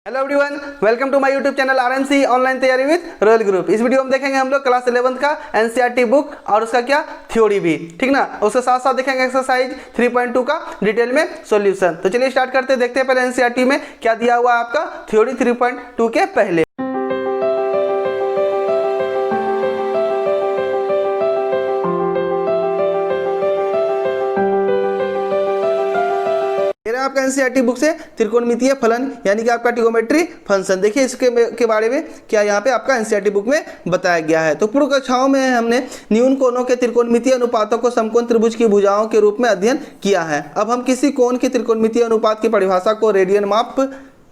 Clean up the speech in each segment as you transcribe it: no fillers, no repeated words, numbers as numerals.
Hello everyone, welcome to my YouTube channel RMC online तैयारी with Royal Group. इस video में देखेंगे हम लोग क्लास 11 का एनसीईआरटी बुक और उसका क्या थ्योरी भी, ठीक ना। उसके साथ साथ देखेंगे एक्सरसाइज 3.2 का डिटेल में सॉल्यूशन। तो चलिए स्टार्ट करते हैं, देखते हैं पहले एनसीईआरटी में क्या दिया हुआ है आपका थ्योरी 3.2 के पहले। आपका एनसीईआरटी बुक से त्रिकोणमितीय फलन यानी कि आपका ट्रिगोमेट्री फंक्शन, देखिए इसके के बारे में क्या यहाँ पे आपका एनसीईआरटी बुक में बताया गया है। तो पूर्व कक्षाओं में हमने न्यून कोणों के त्रिकोणमितीय अनुपातों को समकोण त्रिभुज की भुजाओं के रूप में अध्ययन किया है। अब हम किसी कोण के त्रिकोणमितीय अनुपात की परिभाषा को रेडियन माप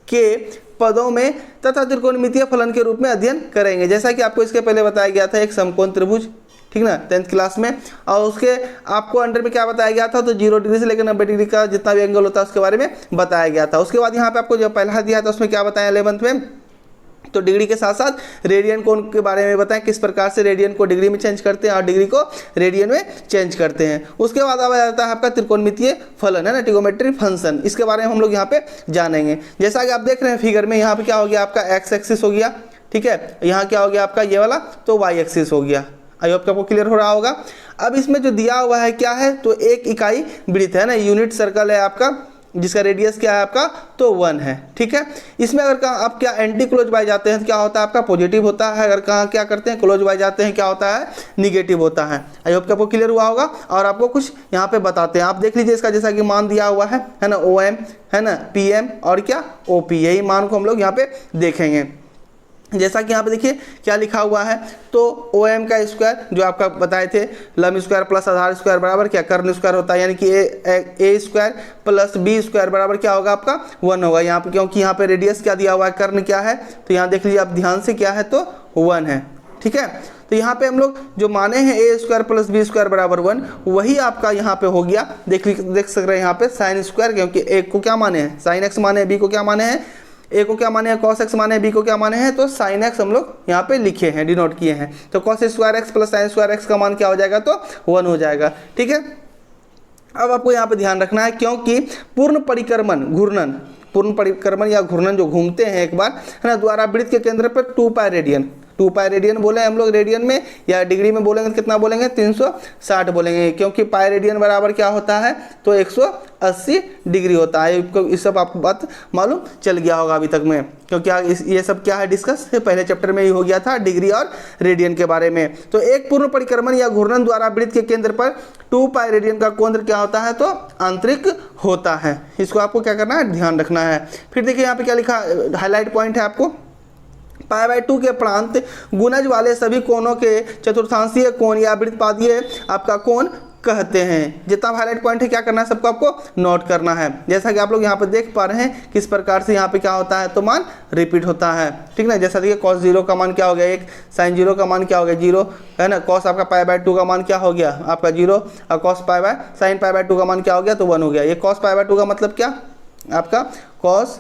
के पदों में तथा त्रिकोणमितीय फलन के रूप में अध्ययन करेंगे। जैसा कि आपको इसके पहले बताया गया था एक समकोण त्रिभुज, ठीक ना, 10th क्लास में, और उसके आपको अंडर में क्या बताया गया था, तो 0 डिग्री से लेकर 90 डिग्री का जितना भी एंगल होता है उसके बारे में बताया गया था। उसके बाद यहाँ पे आपको जो पहला दिया था उसमें क्या बताया 11th में, तो डिग्री के साथ साथ रेडियन कोण के बारे में बताएं, किस प्रकार से रेडियन को डिग्री में चेंज करते हैं और डिग्री को रेडियन में चेंज करते हैं। उसके बाद आ जाता है आपका त्रिकोणमितीय फलन, है ना, ट्रिगोमेट्री फंक्शन। इसके बारे में हम लोग यहाँ पे जानेंगे। जैसा कि आप देख रहे हैं फिगर में, यहाँ पे क्या हो गया आपका एक्स एक्सिस हो गया, ठीक है, यहाँ क्या हो गया आपका ये वाला तो वाई एक्सिस हो गया। आई होप आपको क्लियर हो रहा होगा। अब इसमें जो दिया हुआ है क्या है, तो एक इकाई वृत्त है ना, यूनिट सर्कल है आपका, जिसका रेडियस क्या है आपका तो 1 है, ठीक है। इसमें अगर कहाँ आप क्या एंटी क्लोज बाय जाते हैं तो क्या होता है आपका पॉजिटिव होता है, अगर कहाँ क्या करते हैं क्लोज बाय जाते हैं क्या होता है निगेटिव होता है। आई होप आपको क्लियर हुआ होगा। और आपको कुछ यहाँ पे बताते हैं, आप देख लीजिए इसका जैसा कि मान दिया हुआ है ना, OM है ना, PM और क्या OP, यही मान को हम लोग यहाँ पे देखेंगे। जैसा कि यहाँ पे देखिए क्या लिखा हुआ है, तो OM का स्क्वायर जो आपका बताए थे लंब स्क्वायर प्लस आधार स्क्वायर बराबर क्या कर्ण स्क्वायर होता है, यानी कि ए स्क्वायर प्लस बी स्क्वायर बराबर क्या होगा आपका 1 होगा। यहाँ पे क्योंकि यहाँ पे रेडियस क्या दिया हुआ है, कर्ण क्या है, तो यहाँ देख लीजिए आप ध्यान से क्या है तो 1 है, ठीक है। तो यहाँ पे हम लोग जो माने हैं ए स्क्वायर प्लस बी स्क्वायर बराबर 1, वही आपका यहाँ पे हो गया। देख सक रहे हैं यहाँ पे साइन स्क्वायर, क्योंकि एक को क्या माने हैं साइन एक्स माने हैं, बी को क्या माने हैं ए को क्या माने हैं कॉस एक्स माने हैं, बी को क्या माने हैं तो साइन एक्स हम लोग यहाँ पे लिखे हैं, डिनोट किए हैं। तो cos square x plus sine square x का मान क्या हो जाएगा तो 1 हो जाएगा, ठीक है। अब आपको यहाँ पे ध्यान रखना है, क्योंकि पूर्ण परिक्रमण या घूर्णन जो घूमते हैं एक बार, है ना, द्वारा वृत्त के केंद्र पर 2 पाई रेडियन बोले हम लोग रेडियन में, या डिग्री में बोलेंगे तो कितना बोलेंगे 360 बोलेंगे, क्योंकि पाई रेडियन बराबर क्या होता है तो 180 डिग्री होता है। इस सब आपको बात मालूम चल गया होगा अभी तक में, क्योंकि ये सब क्या है डिस्कस पहले चैप्टर में ही हो गया था डिग्री और रेडियन के बारे में। तो एक पूर्ण परिक्रमण या घूर्णन द्वारा वृत्त के केंद्र पर 2 पाई रेडियन का केंद्र क्या होता है तो आंतरिक होता है। इसको आपको क्या करना है ध्यान रखना है। फिर देखिए यहाँ पे क्या लिखा, हाईलाइट पॉइंट है आपको, π/2 के प्रांत गुणज वाले सभी कोणों के चतुर्थांशीय कोण या वृत्तपादीय आपका कोण कहते हैं। जितना हाईलाइट पॉइंट है क्या करना है सबको आपको नोट करना है। जैसा कि आप लोग यहाँ पे देख पा रहे हैं किस प्रकार से यहाँ पे क्या होता है तो मान रिपीट होता है, ठीक ना। जैसा देखिए cos 0 का मान क्या हो गया 1, sin 0 का मान क्या हो गया 0, है ना, cos आपका π/2 का मान क्या हो गया आपका 0, और sin π/2 का मान क्या हो गया तो 1 हो गया। ये cos π/2 का मतलब क्या आपका cos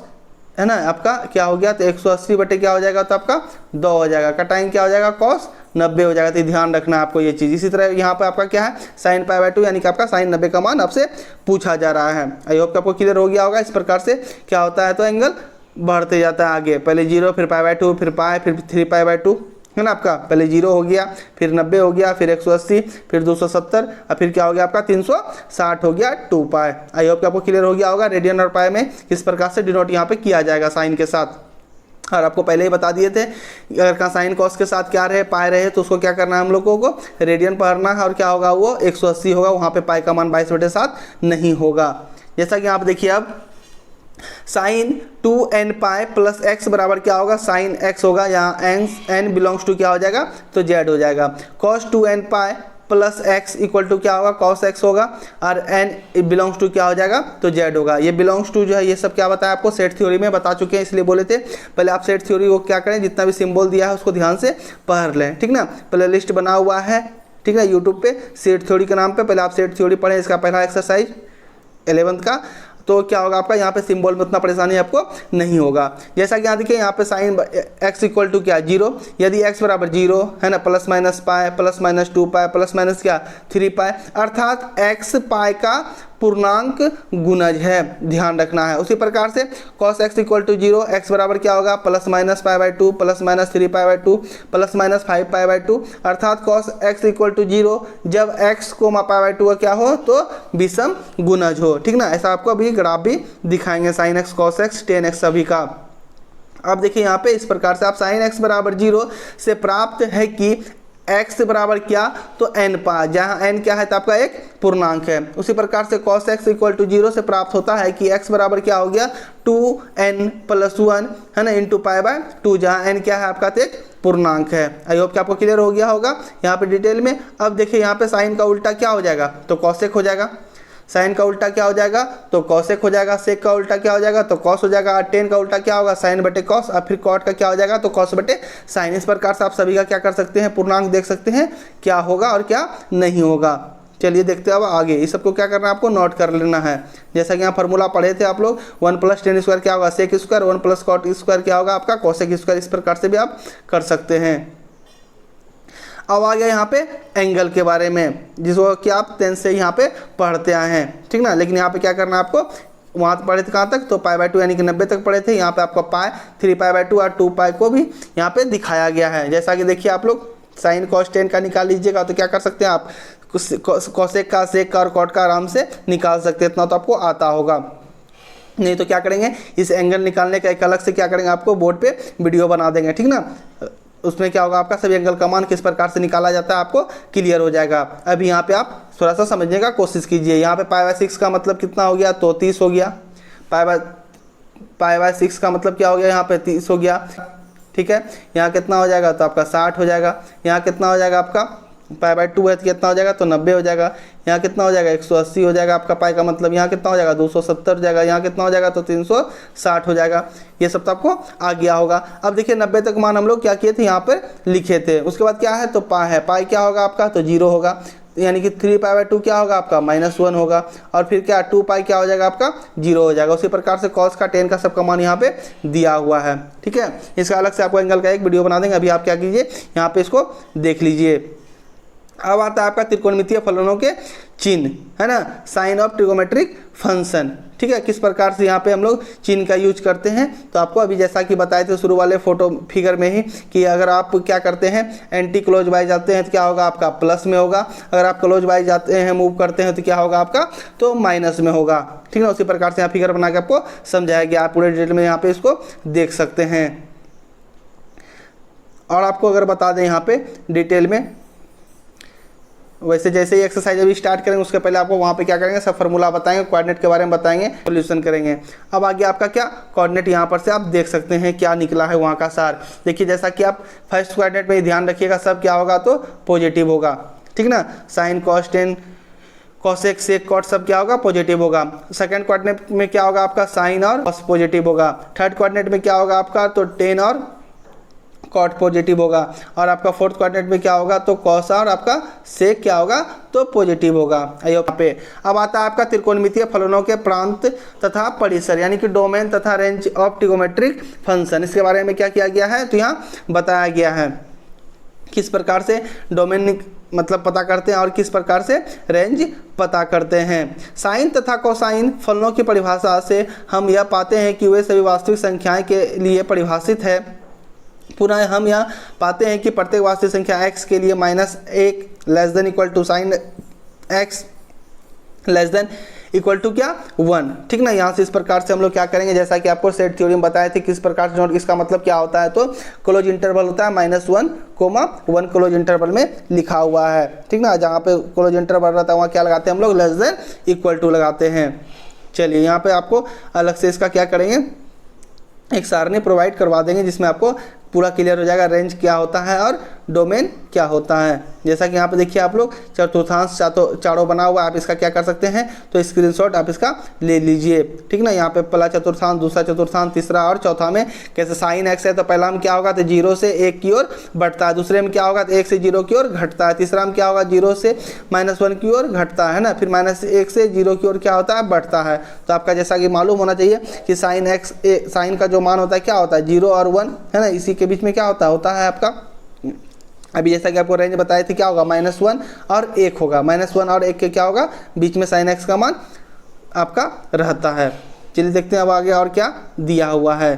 है ना आपका क्या हो गया तो 180 बटे क्या हो जाएगा तो आपका 2 हो जाएगा, का टाइम क्या हो जाएगा cos 90 हो जाएगा। तो ध्यान रखना है आपको ये चीज़। इसी तरह यहाँ पे आपका क्या है sin π/2 यानी कि आपका sin 90 का मान आपसे पूछा जा रहा है। आई होप आपको क्लियर हो गया होगा। इस प्रकार से क्या होता है तो एंगल बढ़ते जाता है आगे, पहले 0 फिर π/2 फिर पाई फिर 3π/2, है ना, आपका पहले 0 हो गया फिर 90 हो गया फिर 180 फिर 270 और फिर क्या हो गया आपका 360 हो गया 2 पाई। आई होप आपको क्लियर हो गया होगा रेडियन और पाई में किस प्रकार से डिनोट यहाँ पे किया जाएगा साइन के साथ। और आपको पहले ही बता दिए थे अगर कहाँ साइन कॉस के साथ क्या रहे पाई रहे तो उसको क्या करना है हम लोगों को रेडियन पढ़ना है, और क्या होगा वो 180 होगा, वहाँ पे पाई का मान 22/7 नहीं होगा। जैसा कि आप देखिए अब sign 2n pi plus x बराबर क्या होगा साइन x होगा, यहाँ n बिलोंग्स टू क्या हो जाएगा तो z हो जाएगा। cos 2n pi plus x equal to क्या होगा cos x होगा, और n बिलोंग्स टू क्या हो जाएगा तो z होगा। ये बिलोंग्स टू जो है ये सब क्या बताया आपको सेट थ्योरी में बता चुके हैं, इसलिए बोले थे पहले आप सेट थ्योरी को क्या करें जितना भी सिंबल दिया है उसको ध्यान से पढ़ लें, ठीक ना। प्ले लिस्ट बना हुआ है, ठीक है, यूट्यूब पे सेट थ्योरी के नाम पे, पहले आप सेट थ्योरी पढ़ें। इसका पहला एक्सरसाइज 11th का, तो क्या होगा आपका यहाँ पे सिंबल में उतना परेशानी आपको नहीं होगा। जैसा कि यहाँ देखिए यहाँ पे साइन x इक्वल टू क्या 0, यदि x बराबर 0 है ना plus minus pi plus minus 2 pi plus minus क्या 3 पाई, अर्थात x पाई का पूर्णांक गुणज है, ध्यान रखना है। उसी प्रकार से cos x equal to 0, x बराबर क्या होगा plus minus pi by 2 plus minus 3 pi by 2 plus minus 5 pi by 2, अर्थात cos x इक्वल टू 0 जब x को पाई बाई 2 का क्या हो तो विषम गुणज हो, ठीक ना। ऐसा आपको अभी ग्राफ भी दिखाएंगे sin x cos x tan x सभी का। अब देखिए यहाँ पे इस प्रकार से आप sin x बराबर 0 से प्राप्त है कि x बराबर क्या तो n पा, जहाँ n क्या है तो आपका एक पूर्णांक है। उसी प्रकार से cos x इक्वल टू 0 से प्राप्त होता है कि x बराबर क्या हो गया 2n प्लस 1 है ना इंटू पाई बाय 2, जहाँ n क्या है आपका तो एक पूर्णांक है। आई होप कि आपको क्लियर हो गया होगा यहाँ पे डिटेल में। अब देखिए यहाँ पे साइन का उल्टा क्या हो जाएगा तो कॉसेक हो जाएगा, साइन का उल्टा क्या हो जाएगा तो कॉसेक हो जाएगा, सेक का उल्टा क्या हो जाएगा तो कॉस हो जाएगा, और टेन का उल्टा क्या होगा साइन बटे कॉस, और फिर कॉट का क्या हो जाएगा तो कॉस बटे साइन। इस प्रकार से आप सभी का क्या कर सकते हैं पूर्णांक देख सकते हैं क्या होगा और क्या नहीं होगा। चलिए देखते हैं अब आगे। इस सबको क्या करना है आपको नोट कर लेना है। जैसा कि यहाँ फार्मूला पढ़े थे आप लोग 1 प्लस टेन स्क्वायर क्या होगा sec square, 1 plus cot square क्या होगा आपका कॉसेक स्क्वायर। इस प्रकार से भी आप कर सकते हैं। अब आ गया यहाँ पे एंगल के बारे में, जिसको कि आप 10 से यहाँ पे पढ़ते आए हैं, ठीक ना। लेकिन यहाँ पे क्या करना है आपको, वहाँ पढ़े थे कहाँ तक तो पाई बाई 2 यानी कि 90 तक पढ़े थे। यहाँ पे आपको पाई 3 पाई बाई 2 और 2 पाई को भी यहाँ पे दिखाया गया है। जैसा कि देखिए आप लोग साइन कॉस टेन का निकाल लीजिएगा तो क्या कर सकते हैं आप कॉसेक का सेक का और कॉट का आराम से निकाल सकते हैं, इतना तो आपको आता होगा। नहीं तो क्या करेंगे इस एंगल निकालने का एक अलग से क्या करेंगे आपको बोर्ड पे वीडियो बना देंगे, ठीक ना। उसमें क्या होगा आपका सभी एंगल का मान किस प्रकार से निकाला जाता है आपको क्लियर हो जाएगा। अभी यहाँ पे आप थोड़ा सा समझने का कोशिश कीजिए। यहाँ पे पाई बाय 6 का मतलब कितना हो गया तो 30 हो गया, पाई बाय 6 का मतलब क्या हो गया यहाँ पे 30 हो गया, ठीक है। यहाँ कितना हो जाएगा तो आपका 60 हो जाएगा, यहाँ कितना हो जाएगा आपका पाई बाय 2 है तो कितना हो जाएगा तो 90 हो जाएगा, यहाँ कितना हो जाएगा 180 हो जाएगा आपका पाई का मतलब, यहाँ कितना हो जाएगा 270 हो जाएगा, यहाँ कितना हो जाएगा तो 360 हो जाएगा। ये सब तो आपको आ गया होगा। अब देखिए 90 तक मान हम लोग क्या किए थे यहाँ पर लिखे थे। उसके बाद क्या है तो पाई है, पाई क्या होगा आपका तो 0 होगा, यानी कि 3 पाई बाय 2 क्या होगा आपका -1 होगा, और फिर क्या 2 पाई क्या हो जाएगा आपका 0 हो जाएगा। उसी प्रकार से कॉस का टेन का सबका मान यहाँ पे दिया हुआ है, ठीक है। इसका अलग से आपको एंगल का एक वीडियो बना देंगे। अभी आप क्या कीजिए यहाँ पे इसको देख लीजिए। अब आता है आपका त्रिकोणमितीय फलनों के चिन्ह, है ना, साइन ऑफ ट्रिगोमेट्रिक फंक्शन, ठीक है। किस प्रकार से यहाँ पे हम लोग चिन्ह का यूज करते हैं तो आपको अभी जैसा कि बताए थे शुरू वाले फोटो फिगर में ही कि अगर आप क्या करते हैं एंटी क्लोज वाइज जाते हैं तो क्या होगा आपका प्लस में होगा, अगर आप क्लोज वाइज जाते हैं मूव करते हैं तो क्या होगा आपका तो माइनस में होगा, ठीक है। उसी प्रकार से यहाँ फिगर बना के आपको समझाया गया, आप पूरे डिटेल में यहाँ पे इसको देख सकते हैं। और आपको अगर बता दें यहाँ पे डिटेल में, वैसे जैसे ही एक्सरसाइज अभी स्टार्ट करेंगे उसके पहले आपको वहाँ पे क्या करेंगे सब फार्मूला बताएंगे, कोऑर्डिनेट के बारे में बताएंगे, सॉल्यूशन करेंगे। अब आगे आपका क्या कोऑर्डिनेट यहाँ पर से आप देख सकते हैं क्या निकला है वहाँ का सार। देखिए जैसा कि आप फर्स्ट कोऑर्डिनेट में ही ध्यान रखिएगा सब क्या होगा तो पॉजिटिव होगा, ठीक ना। Sine cos tan cosec sec cot सब क्या होगा पॉजिटिव होगा। सेकंड कोऑर्डिनेट में क्या होगा आपका साइन और कॉस पॉजिटिव होगा। थर्ड कोऑर्डिनेट में क्या होगा आपका तो टेन और कॉट पॉजिटिव होगा। और आपका फोर्थ क्वाड्रेंट में क्या होगा तो कॉस और आपका सेक क्या होगा तो पॉजिटिव होगा। यहाँ पे अब आता है आपका त्रिकोणमितीय फलनों के प्रांत तथा परिसर यानी कि डोमेन तथा रेंज ऑफ ट्रिगोमेट्रिक फंक्शन। इसके बारे में क्या किया गया है तो यहाँ बताया गया है किस प्रकार से डोमेन मतलब पता करते हैं और किस प्रकार से रेंज पता करते हैं। साइन तथा कोसाइन फलनों की परिभाषा से हम यह पाते हैं कि वे सभी वास्तविक संख्याएं के लिए परिभाषित है। पुनः हम यहाँ पाते हैं कि प्रत्येक वास्तविक संख्या x के लिए -1 less than equal to sine x less than equal to क्या 1, ठीक ना। यहाँ से इस प्रकार से हम लोग क्या करेंगे जैसा कि आपको सेट थ्योरम बताए थे किस प्रकार से नोट, इसका मतलब क्या होता है तो क्लोज इंटरवल होता है -1, 1 क्लोज इंटरवल में लिखा हुआ है, ठीक ना। जहाँ पे क्लोज इंटरवल रहता है वहाँ क्या लगाते हैं हम लोग लेस देन इक्वल टू लगाते हैं। चलिए यहाँ पे आपको अलग से इसका क्या करेंगे एक सारणी प्रोवाइड करवा देंगे जिसमें आपको पूरा क्लियर हो जाएगा रेंज क्या होता है और डोमेन क्या होता है। जैसा कि यहाँ पे देखिए आप लोग चतुर्थांश चारों बना हुआ है, आप इसका क्या कर सकते हैं तो स्क्रीनशॉट आप इसका ले लीजिए, ठीक ना। यहाँ पे पहला चतुर्थांश, दूसरा चतुर्थांश, तीसरा और चौथा में कैसे साइन x है तो पहला में क्या होगा तो 0 से 1 की ओर बढ़ता है, दूसरे में क्या होगा तो 1 से 0 की ओर घटता है, तीसरा में क्या होगा 0 से -1 की ओर घटता है ना, फिर -1 से 0 की ओर क्या होता है बढ़ता है। तो आपका जैसा कि मालूम होना चाहिए कि साइन का जो मान होता है क्या होता है 0 और 1 है ना, इसी के बीच में क्या होता है आपका अभी जैसा कि आपको रेंज बताए थे क्या होगा -1 और 1 होगा, -1 और 1 के क्या होगा बीच में साइन x का मान आपका रहता है। चलिए देखते हैं अब आगे और क्या दिया हुआ है।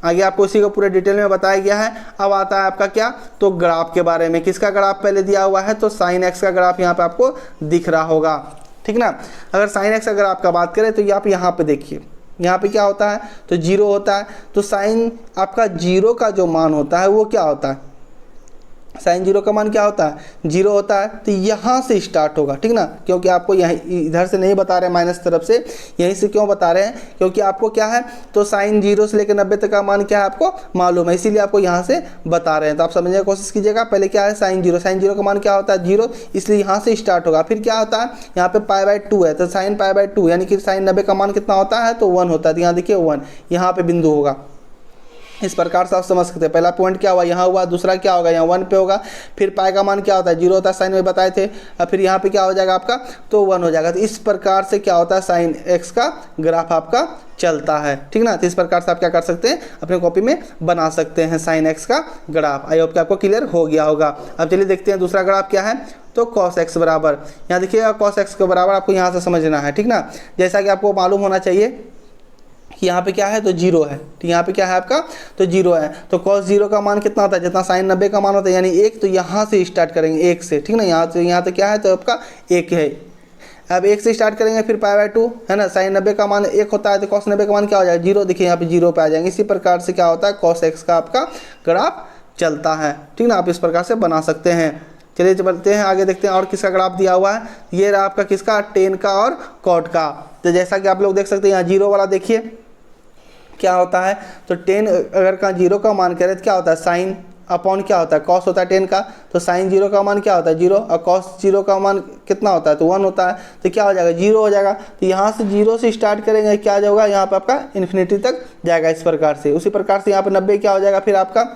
आगे आपको इसी को पूरे डिटेल में बताया गया है। अब आता है आपका क्या, तो ग्राफ के बारे में। किसका ग्राफ पहले दिया हुआ है, तो साइन एक्स का ग्राफ यहाँ पे आपको दिख रहा होगा, ठीक ना। अगर साइन एक्स का ग्राफ का बात करें तो आप यहाँ पे देखिए, यहाँ पे क्या होता है, तो जीरो होता है। तो साइन आपका जीरो का जो मान होता है वो क्या होता है, साइन जीरो का मान क्या होता है, जीरो होता है। तो यहाँ से स्टार्ट होगा, ठीक ना, क्योंकि आपको यहीं इधर से नहीं बता रहे हैं माइनस तरफ से, यहीं से क्यों बता रहे हैं, क्योंकि आपको क्या है, तो साइन जीरो से लेकर 90 तक का मान क्या है आपको मालूम है, इसीलिए आपको यहाँ से बता रहे हैं। तो आप समझने की कोशिश कीजिएगा। पहले क्या है, साइन जीरो का मान क्या होता है, जीरो, इसलिए यहाँ से स्टार्ट होगा। फिर क्या होता है, यहाँ पे π/2 है, तो साइन π/2 यानी कि साइन 90 का मान कितना होता है, तो 1 होता है। तो यहाँ देखिए 1 यहाँ पे बिंदु होगा। इस प्रकार से आप समझ सकते हैं। पहला पॉइंट क्या हुआ, यहाँ हुआ, दूसरा क्या होगा, यहाँ 1 पे होगा। फिर पाई का मान क्या होता है, जीरो होता है, साइन में बताए थे। और फिर यहाँ पे क्या हो जाएगा आपका, तो 1 हो जाएगा। तो इस प्रकार से क्या होता है, साइन एक्स का ग्राफ आपका चलता है, ठीक ना। तो इस प्रकार से आप क्या कर सकते हैं, अपने कॉपी में बना सकते हैं साइन एक्स का ग्राफ। आई होप कि आपको क्लियर हो गया होगा। अब चलिए देखते हैं दूसरा ग्राफ क्या है, तो कॉस एक्स बराबर, यहाँ देखिएगा कॉस एक्स के बराबर आपको यहाँ से समझना है, ठीक ना। जैसा कि आपको मालूम होना चाहिए कि यहाँ पे क्या है, तो जीरो है, तो यहाँ पे क्या है आपका, तो जीरो है। तो cos जीरो का मान कितना होता है, जितना साइन 90 का मान होता है, यानी 1। तो यहाँ से स्टार्ट करेंगे 1 से, ठीक ना। यहाँ तो क्या है, तो आपका 1 है। अब 1 से स्टार्ट करेंगे, फिर π/2 है ना, साइन 90 का मान 1 होता है, तो cos 90 का मान क्या हो जाएगा, जीरो। देखिए यहाँ पे जीरो पे आ जाएंगे। इसी प्रकार से क्या होता है, cos x का आपका ग्राफ चलता है, ठीक ना। आप इस प्रकार से बना सकते हैं। चलिए चलते हैं आगे, देखते हैं और किसका ग्राफ दिया हुआ है। ये रहा आपका किसका, टेन का और कॉट का। तो जैसा कि आप लोग देख सकते हैं, यहाँ जीरो वाला देखिए क्या होता है, तो 10 अगर का जीरो का मान करें तो क्या होता है, साइन अपॉन क्या होता है, कॉस होता है 10 का। तो साइन जीरो का मान क्या होता है, जीरो, और कॉस जीरो का मान कितना होता है, तो 1 होता है। तो क्या हो जाएगा, जीरो हो जाएगा। तो यहाँ से जीरो से स्टार्ट करेंगे, क्या होगा, यहाँ पे आपका इन्फिनिटी तक जाएगा इस प्रकार से। उसी प्रकार से यहाँ पे 90 क्या हो जाएगा, फिर आपका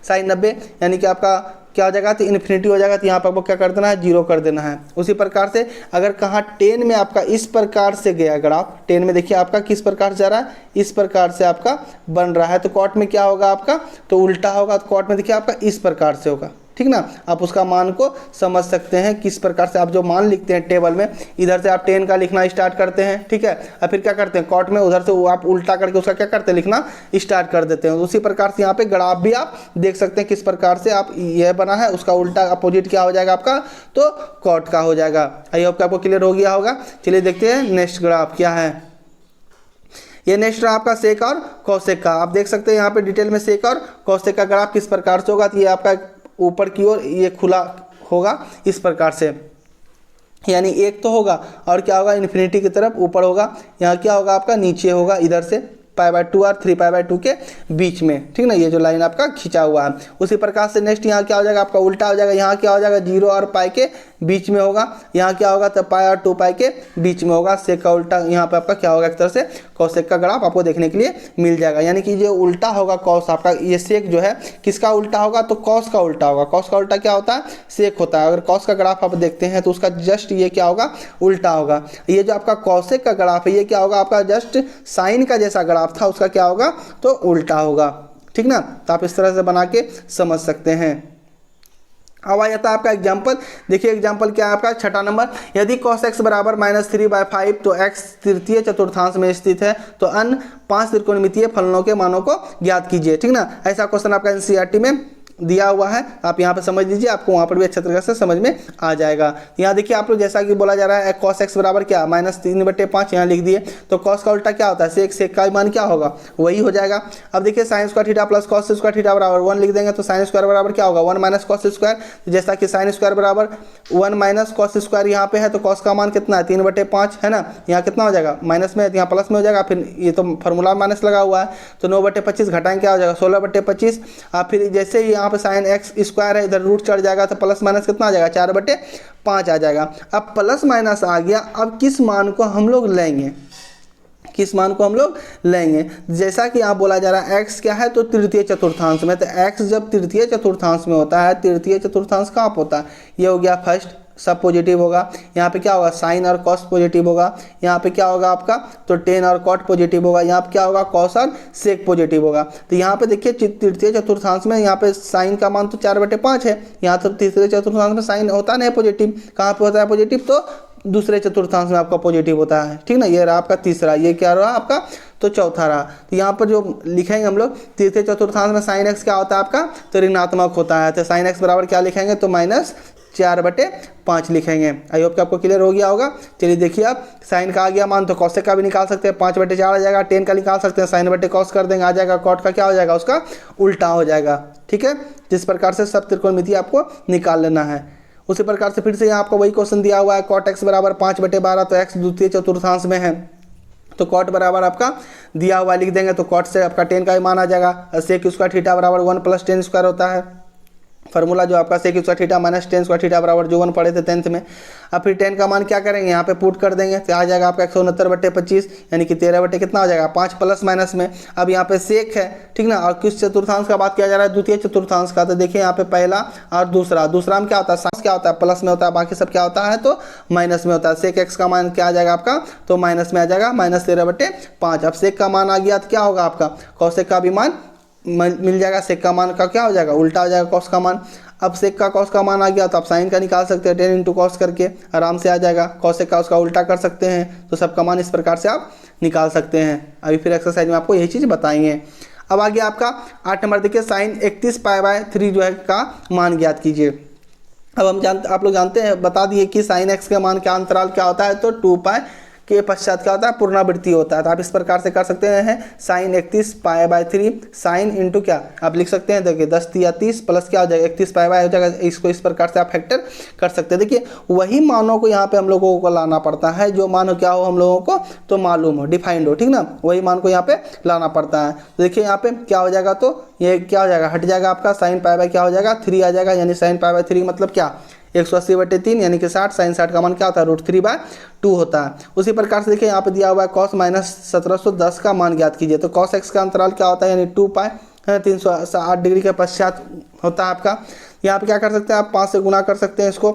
साइन 90 यानी कि आपका क्या हो जाएगा, तो इन्फिनिटी हो जाएगा। तो यहाँ पर आपको क्या कर देना है, जीरो कर देना है। उसी प्रकार से अगर कहाँ 10 में आपका इस प्रकार से गया ग्राफ, 10 में देखिए आपका किस प्रकार से जा रहा है, इस प्रकार से आपका बन रहा है। तो कॉट में क्या होगा आपका, तो उल्टा होगा। तो कॉट में देखिए आपका इस प्रकार से होगा, ठीक ना। आप उसका मान को समझ सकते हैं किस प्रकार से। आप जो मान लिखते हैं टेबल में, इधर से आप 10 का लिखना स्टार्ट करते हैं, ठीक है। और फिर क्या करते हैं, कॉट में उधर से वो आप उल्टा करके उसका क्या करते हैं, लिखना स्टार्ट कर देते हैं। उसी प्रकार से यहाँ पे ग्राफ भी आप देख सकते हैं किस प्रकार से आप यह बना है, उसका उल्टा अपोजिट क्या हो जाएगा आपका, तो कॉट का हो जाएगा। आई होप कि आपको क्लियर हो गया होगा। चलिए देखते हैं नेक्स्ट ग्राफ क्या है। ये नेक्स्ट रहा आपका सेक और कौसेक का। आप देख सकते हैं यहाँ पे डिटेल में सेक और कौसेक का ग्राफ किस प्रकार से होगा। तो ये आपका ऊपर की ओर ये खुला होगा इस प्रकार से, यानी 1 तो होगा और क्या होगा, इन्फिनिटी की तरफ ऊपर होगा। यहाँ क्या होगा आपका, नीचे होगा इधर से π/2 और 3π/2 के बीच में, ठीक ना। ये जो लाइन आपका खींचा हुआ है। उसी प्रकार से नेक्स्ट यहाँ क्या हो जाएगा आपका, उल्टा हो जाएगा। यहाँ क्या हो जाएगा, 0 और पाई के बीच में होगा। यहाँ क्या होगा, तो पाई और 2 पाई के बीच में होगा। सेक का उल्टा यहाँ पे आपका क्या होगा, एक तरह से कौसेक का ग्राफ आपको देखने के लिए मिल जाएगा। यानी कि जो उल्टा होगा कॉस आपका, ये सेक जो है किसका उल्टा होगा, तो कॉस का उल्टा होगा। कॉस का उल्टा क्या होता है, सेक होता है। अगर कॉस का ग्राफ आप देखते हैं तो उसका जस्ट ये क्या होगा, उल्टा होगा। ये जो आपका कौसेक का ग्राफ है, ये क्या होगा आपका, जस्ट साइन का जैसा ग्राफ था उसका क्या होगा, तो उल्टा होगा, ठीक ना। तो आप इस तरह से बना के समझ सकते हैं। अब आ जाता है आपका एग्जाम्पल। देखिए एग्जाम्पल क्या है आपका, छठा नंबर। यदि cos x बराबर -3/5 तो x तृतीय चतुर्थांश में स्थित है तो अन्य 5 त्रिकोणमितीय फलनों के मानों को ज्ञात कीजिए, ठीक ना। ऐसा क्वेश्चन आपका एनसीईआरटी में दिया हुआ है। आप यहाँ पे समझ लीजिए, आपको वहाँ पर भी अच्छे तरीके से समझ में आ जाएगा। यहाँ देखिए आप लोग जैसा कि बोला जा रहा है cos x बराबर क्या, -3/5 यहाँ लिख दिए। तो cos का उल्टा क्या होता है, सेक का मान क्या होगा, वही हो जाएगा। अब देखिए sin square theta plus cos square theta बराबर 1 लिख देंगे। तो sin स्क्वायर बराबर क्या होगा, 1 - cos स्क्वायर। तो जैसा कि sin स्क्वायर बराबर 1 - cos स्क्वायर यहाँ पे है, तो cos का मान कितना है, 3/5 है ना। यहाँ कितना हो जाएगा, माइनस में, यहाँ प्लस में हो जाएगा। फिर ये तो फॉर्मूला माइनस लगा हुआ है, तो 9/25 घटाएंगे क्या हो जाएगा, 16/25। आप फिर जैसे यहाँ पे sin x स्क्वायर है, इधर रूट चढ़ जाएगा, तो प्लस माइनस कितना आ जाएगा, 4/5 आ जाएगा। अब प्लस माइनस आ गया, अब किस मान को हम लोग लेंगे, किस मान को हम लोग लेंगे। जैसा कि यहाँ बोला जा रहा है x क्या है, तो तृतीय चतुर्थांश में। तो x जब तृतीय चतुर्थांश में होता है, तृतीय चतुर्थांश कहाँ पर होता है, ये हो गया फर्स्ट, सब पॉजिटिव होगा। यहाँ पे क्या होगा, साइन और कॉस पॉजिटिव होगा। यहाँ पे क्या होगा आपका, तो टेन और कॉट पॉजिटिव होगा। यहाँ पे क्या होगा, कॉस और सेक पॉजिटिव होगा। तो यहाँ पे देखिए तृतीय चतुर्थांश में यहाँ पे साइन का मान तो 4/5 है। यहाँ तो तीसरे चतुर्थांश में साइन होता नहीं पॉजिटिव। कहाँ पे होता है पॉजिटिव, तो दूसरे चतुर्थांश में आपका पॉजिटिव होता है, ठीक ना। ये रहा आपका तीसरा, ये क्या रहा आपका, तो चौथा रहा। तो यहाँ पर जो लिखेंगे हम लोग तृतीय चतुर्थांश में साइन एक्स क्या होता है आपका, तो ऋणात्मक होता है। तो साइन एक्स बराबर क्या लिखेंगे, तो -4/5 लिखेंगे। आई होप कि आपको क्लियर हो गया होगा। चलिए देखिए, आप साइन का आ गया मान तो कॉसेक का भी निकाल सकते हैं, 5/4 आ जाएगा। टेन का निकाल सकते हैं, sin/cos कर देंगे, आ जाएगा। कॉट का क्या हो जाएगा, उसका उल्टा हो जाएगा, ठीक है। जिस प्रकार से सब त्रिकोणमिति आपको निकाल लेना है, उसी प्रकार से फिर से यहाँ आपको वही क्वेश्चन दिया हुआ है। कॉट एक्स बराबर 5/12, तो एक्स द्वितीय चतुर्थांश में है, तो कॉट बराबर आपका दिया हुआ लिख देंगे। तो कॉट से आपका 10 का ही मान आ जाएगा। सेक स्क्वायर थीटा बराबर 1 + tan स्क्वायर होता है। फार्मूला जो आपका sec square theta minus tan square theta बराबर जो 1 पढ़े थे 10th में। अब फिर 10 का मान क्या करेंगे, यहाँ पे पुट कर देंगे, तो आ जाएगा आपका 169/25, यानी कि 13 कितना हो जाएगा, 5 प्लस माइनस में। अब यहाँ पे सेक है, ठीक ना। और किस चतुर्थांश का बात किया जा रहा है, द्वितीय चतुर्थांश का। तो देखिए यहाँ पे पहला और दूसरा, दूसरा में क्या होता है, साइंस क्या होता है, प्लस में होता है, बाकी सब क्या होता है, तो माइनस में होता है। सेक एक्स का मान क्या आ जाएगा आपका, तो माइनस में आ जाएगा, -13/5। अब सेक का मान आ गया तो क्या होगा आपका, कॉसेक का भी मान मिल जाएगा। सेक का मान का क्या हो जाएगा, उल्टा हो जाएगा कॉस का मान। अब सेक का कॉस का मान आ गया तो आप साइन का निकाल सकते हैं, 10 × कॉस करके आराम से आ जाएगा। कॉसेक का उसका उल्टा कर सकते हैं, तो सबका मान इस प्रकार से आप निकाल सकते हैं। अभी फिर एक्सरसाइज में आपको यही चीज़ बताएंगे। अब आगे आपका 8 नंबर देखिए, sin 31π/3 जो है का मान ज्ञात कीजिए। अब हम आप लोग जानते हैं, बता दिए कि sin x का मान क्या अंतराल क्या होता है, तो 2π के पश्चात क्या होता है, पुनरावृत्ति होता है। तो आप इस प्रकार से कर सकते हैं, sin 31π/3 साइन इंटू क्या आप लिख सकते हैं, देखिए 10 या 30 प्लस क्या हो जाएगा 31π हो जाएगा। इसको इस प्रकार से आप फैक्टर कर सकते हैं। देखिए वही मानों को यहाँ पे हम लोगों को लाना पड़ता है, जो मान क्या हो हम लोगों को तो मालूम हो, डिफाइंड हो, ठीक ना। वही मान को यहाँ पे लाना पड़ता है। तो देखिए यहाँ पे क्या हो जाएगा, तो ये क्या हो जाएगा, हट जाएगा आपका sin π क्या हो जाएगा 3 आ जाएगा, यानी sin π/3 मतलब क्या 180/3 यानी कि 60। sin 60 का मान क्या होता है, √3/2 होता है। उसी प्रकार से देखिए यहाँ पे दिया हुआ है cos -1710 का मान ज्ञात कीजिए। तो cos x का अंतराल क्या होता है, यानी 2π 308 डिग्री के पश्चात होता है आपका। यहाँ पे क्या कर सकते हैं आप, 5 से गुना कर सकते हैं इसको,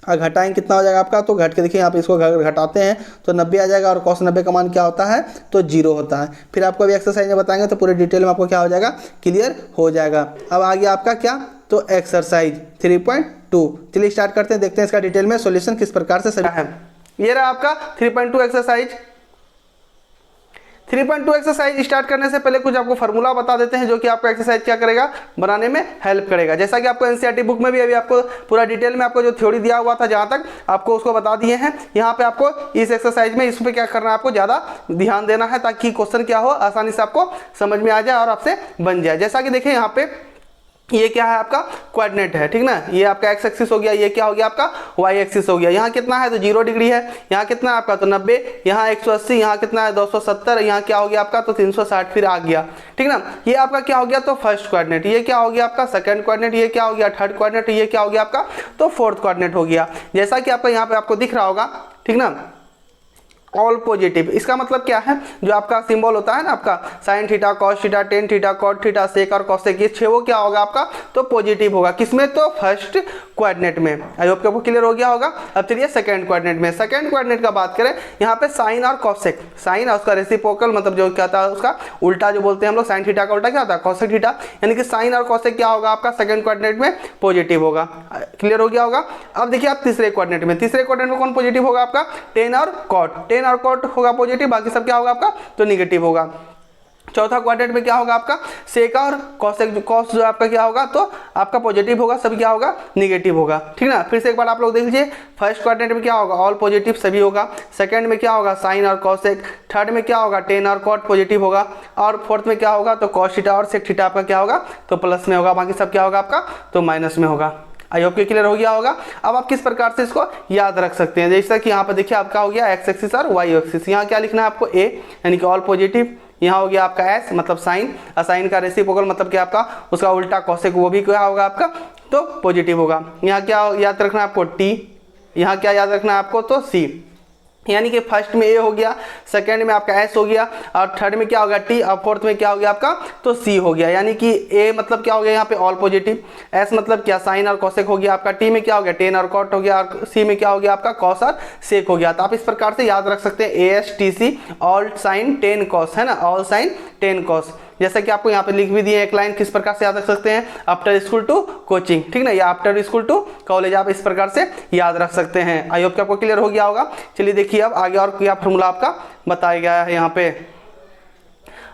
और घटाएं कितना हो जाएगा आपका, तो घट के देखिए यहाँ पे इसको घटाते हैं तो 90 आ जाएगा। और cos 90 का मान क्या होता है, तो 0 होता है। फिर आपको अभी एक्सरसाइज में बताएंगे तो पूरे डिटेल में आपको क्या हो जाएगा, क्लियर हो जाएगा। अब आगे आपका क्या, तो एक्सरसाइज 3.2। चलिए स्टार्ट करते हैं, देखते हैं इसका डिटेल में सॉल्यूशन किस प्रकार से सजा है। ये रहा आपका 3.2 एक्सरसाइज। 3.2 एक्सरसाइज स्टार्ट करने से पहले कुछ आपको फार्मूला बता देते हैं, जो कि आपको एक्सरसाइज क्या करेगा, बनाने में हेल्प करेगा। जैसा कि आपको एनसीईआरटी बुक में भी अभी आपको पूरा डिटेल में आपको जो थ्योरी दिया हुआ था, जहां तक आपको उसको बता दिए हैं। यहाँ पे आपको इस एक्सरसाइज में इस पर क्या करना है, आपको ज़्यादा ध्यान देना है, ताकि क्वेश्चन क्या हो आसानी से आपको समझ में आ जाए और आपसे बन जाए। जैसा कि देखिए यहाँ पे ये क्या है, आपका कोऑर्डिनेट है, ठीक ना। ये आपका एक्स एक्सिस हो गया, ये क्या हो गया आपका वाई एक्सिस हो गया। यहाँ कितना है, तो 0 डिग्री है। यहाँ कितना है आपका, तो 90। यहाँ 180, यहाँ कितना है 270, यहाँ क्या हो गया आपका, तो 360 फिर आ गया, ठीक ना। ये आपका क्या हो गया, तो फर्स्ट कोऑर्डिनेट। ये क्या हो गया आपका सेकंड कोऑर्डिनेट। ये क्या हो गया थर्ड कोऑर्डिनेट। ये क्या हो गया आपका, तो फोर्थ कोऑर्डिनेट हो गया। जैसा कि आपका यहाँ पे आपको दिख रहा होगा, ठीक ना, ऑल पॉजिटिव। इसका मतलब क्या है, जो आपका सिंबल होता है ना आपका sine theta, cos theta, tan theta, cot theta, sec और कॉसेक, ये 6 वो क्या होगा आपका, तो पॉजिटिव होगा। किसमें, तो फर्स्ट कोऑर्डिनेट में। आई होप आपको क्लियर हो गया होगा। अब चलिए सेकंड कोऑर्डिनेट में। सेकंड कोऑर्डिनेट का बात करें, यहाँ पे साइन और कॉसेक, साइन और उसका रेसिप्रोकल मतलब जो क्या होता है उसका उल्टा जो बोलते हैं हम लोग, साइन थीटा का उल्टा क्या होता है, कॉसेक थीटा। यानी कि साइन और कॉसेक क्या होगा आपका सेकंड कोऑर्डिनेट में पॉजिटिव होगा। क्लियर हो गया होगा। अब देखिए आप तीसरे कोऑर्डिनेट में, तीसरे कोऑर्डिनेट में कौन पॉजिटिव होगा आपका, टेन और कॉट। टेन और कॉट होगा पॉजिटिव, बाकी सब क्या होगा आपका, तो निगेटिव होगा। चौथा क्वाड्रेंट में क्या होगा आपका, सेक और कॉसेक, कॉस जो आपका क्या होगा, तो आपका पॉजिटिव होगा, सब क्या होगा निगेटिव होगा, ठीक ना। फिर से एक बार आप लोग देख लीजिए, फर्स्ट क्वाड्रेंट में क्या होगा, ऑल पॉजिटिव सभी होगा। सेकंड में क्या होगा, साइन और कॉसेक। थर्ड में क्या होगा, टेन और कॉट पॉजिटिव होगा। और फोर्थ में क्या होगा, तो कॉस थीटा और सेक थीटा आपका क्या होगा, तो प्लस में होगा। बाकी सब क्या होगा आपका, तो माइनस में होगा। आई होप क्लियर हो गया होगा। अब आप किस प्रकार से इसको याद रख सकते हैं, जैसा कि यहाँ पर देखिए आपका हो गया एक्स एक्सिस और वाई एक्सिस। यहाँ क्या लिखना है आपको, ए यानी कि ऑल पॉजिटिव। यहाँ हो गया आपका एस मतलब साइन, और साइन का रेसिप्रोकल मतलब क्या आपका उसका उल्टा कॉसेक, वो भी क्या होगा आपका, तो पॉजिटिव होगा। यहाँ क्या याद रखना है आपको, टी। यहाँ क्या याद रखना है आपको, तो सी। यानी कि फर्स्ट में ए हो गया, सेकंड में आपका एस हो गया, और थर्ड में क्या हो गया टी, और फोर्थ में क्या हो गया आपका तो सी हो गया। यानी कि ए मतलब क्या हो गया यहाँ पे ऑल पॉजिटिव, एस मतलब क्या साइन और कोसेक हो गया आपका, टी में क्या हो गया टेन और कॉट हो गया, और सी में क्या हो गया आपका कॉस और सेक हो गया। तो आप इस प्रकार से याद रख सकते हैं A S T C all sine tan cos, है ना, ऑल साइन टेन कॉस। जैसा कि आपको यहाँ पे लिख भी दिए एक लाइन, किस प्रकार से याद रख सकते हैं, आफ्टर स्कूल टू कोचिंग, ठीक ना, या आफ्टर स्कूल टू कॉलेज, आप इस प्रकार से याद रख सकते हैं। आई होप कि आपको क्लियर हो गया होगा। चलिए देखिए अब आगे और क्या फॉर्मूला आपका बताया गया है। यहाँ पे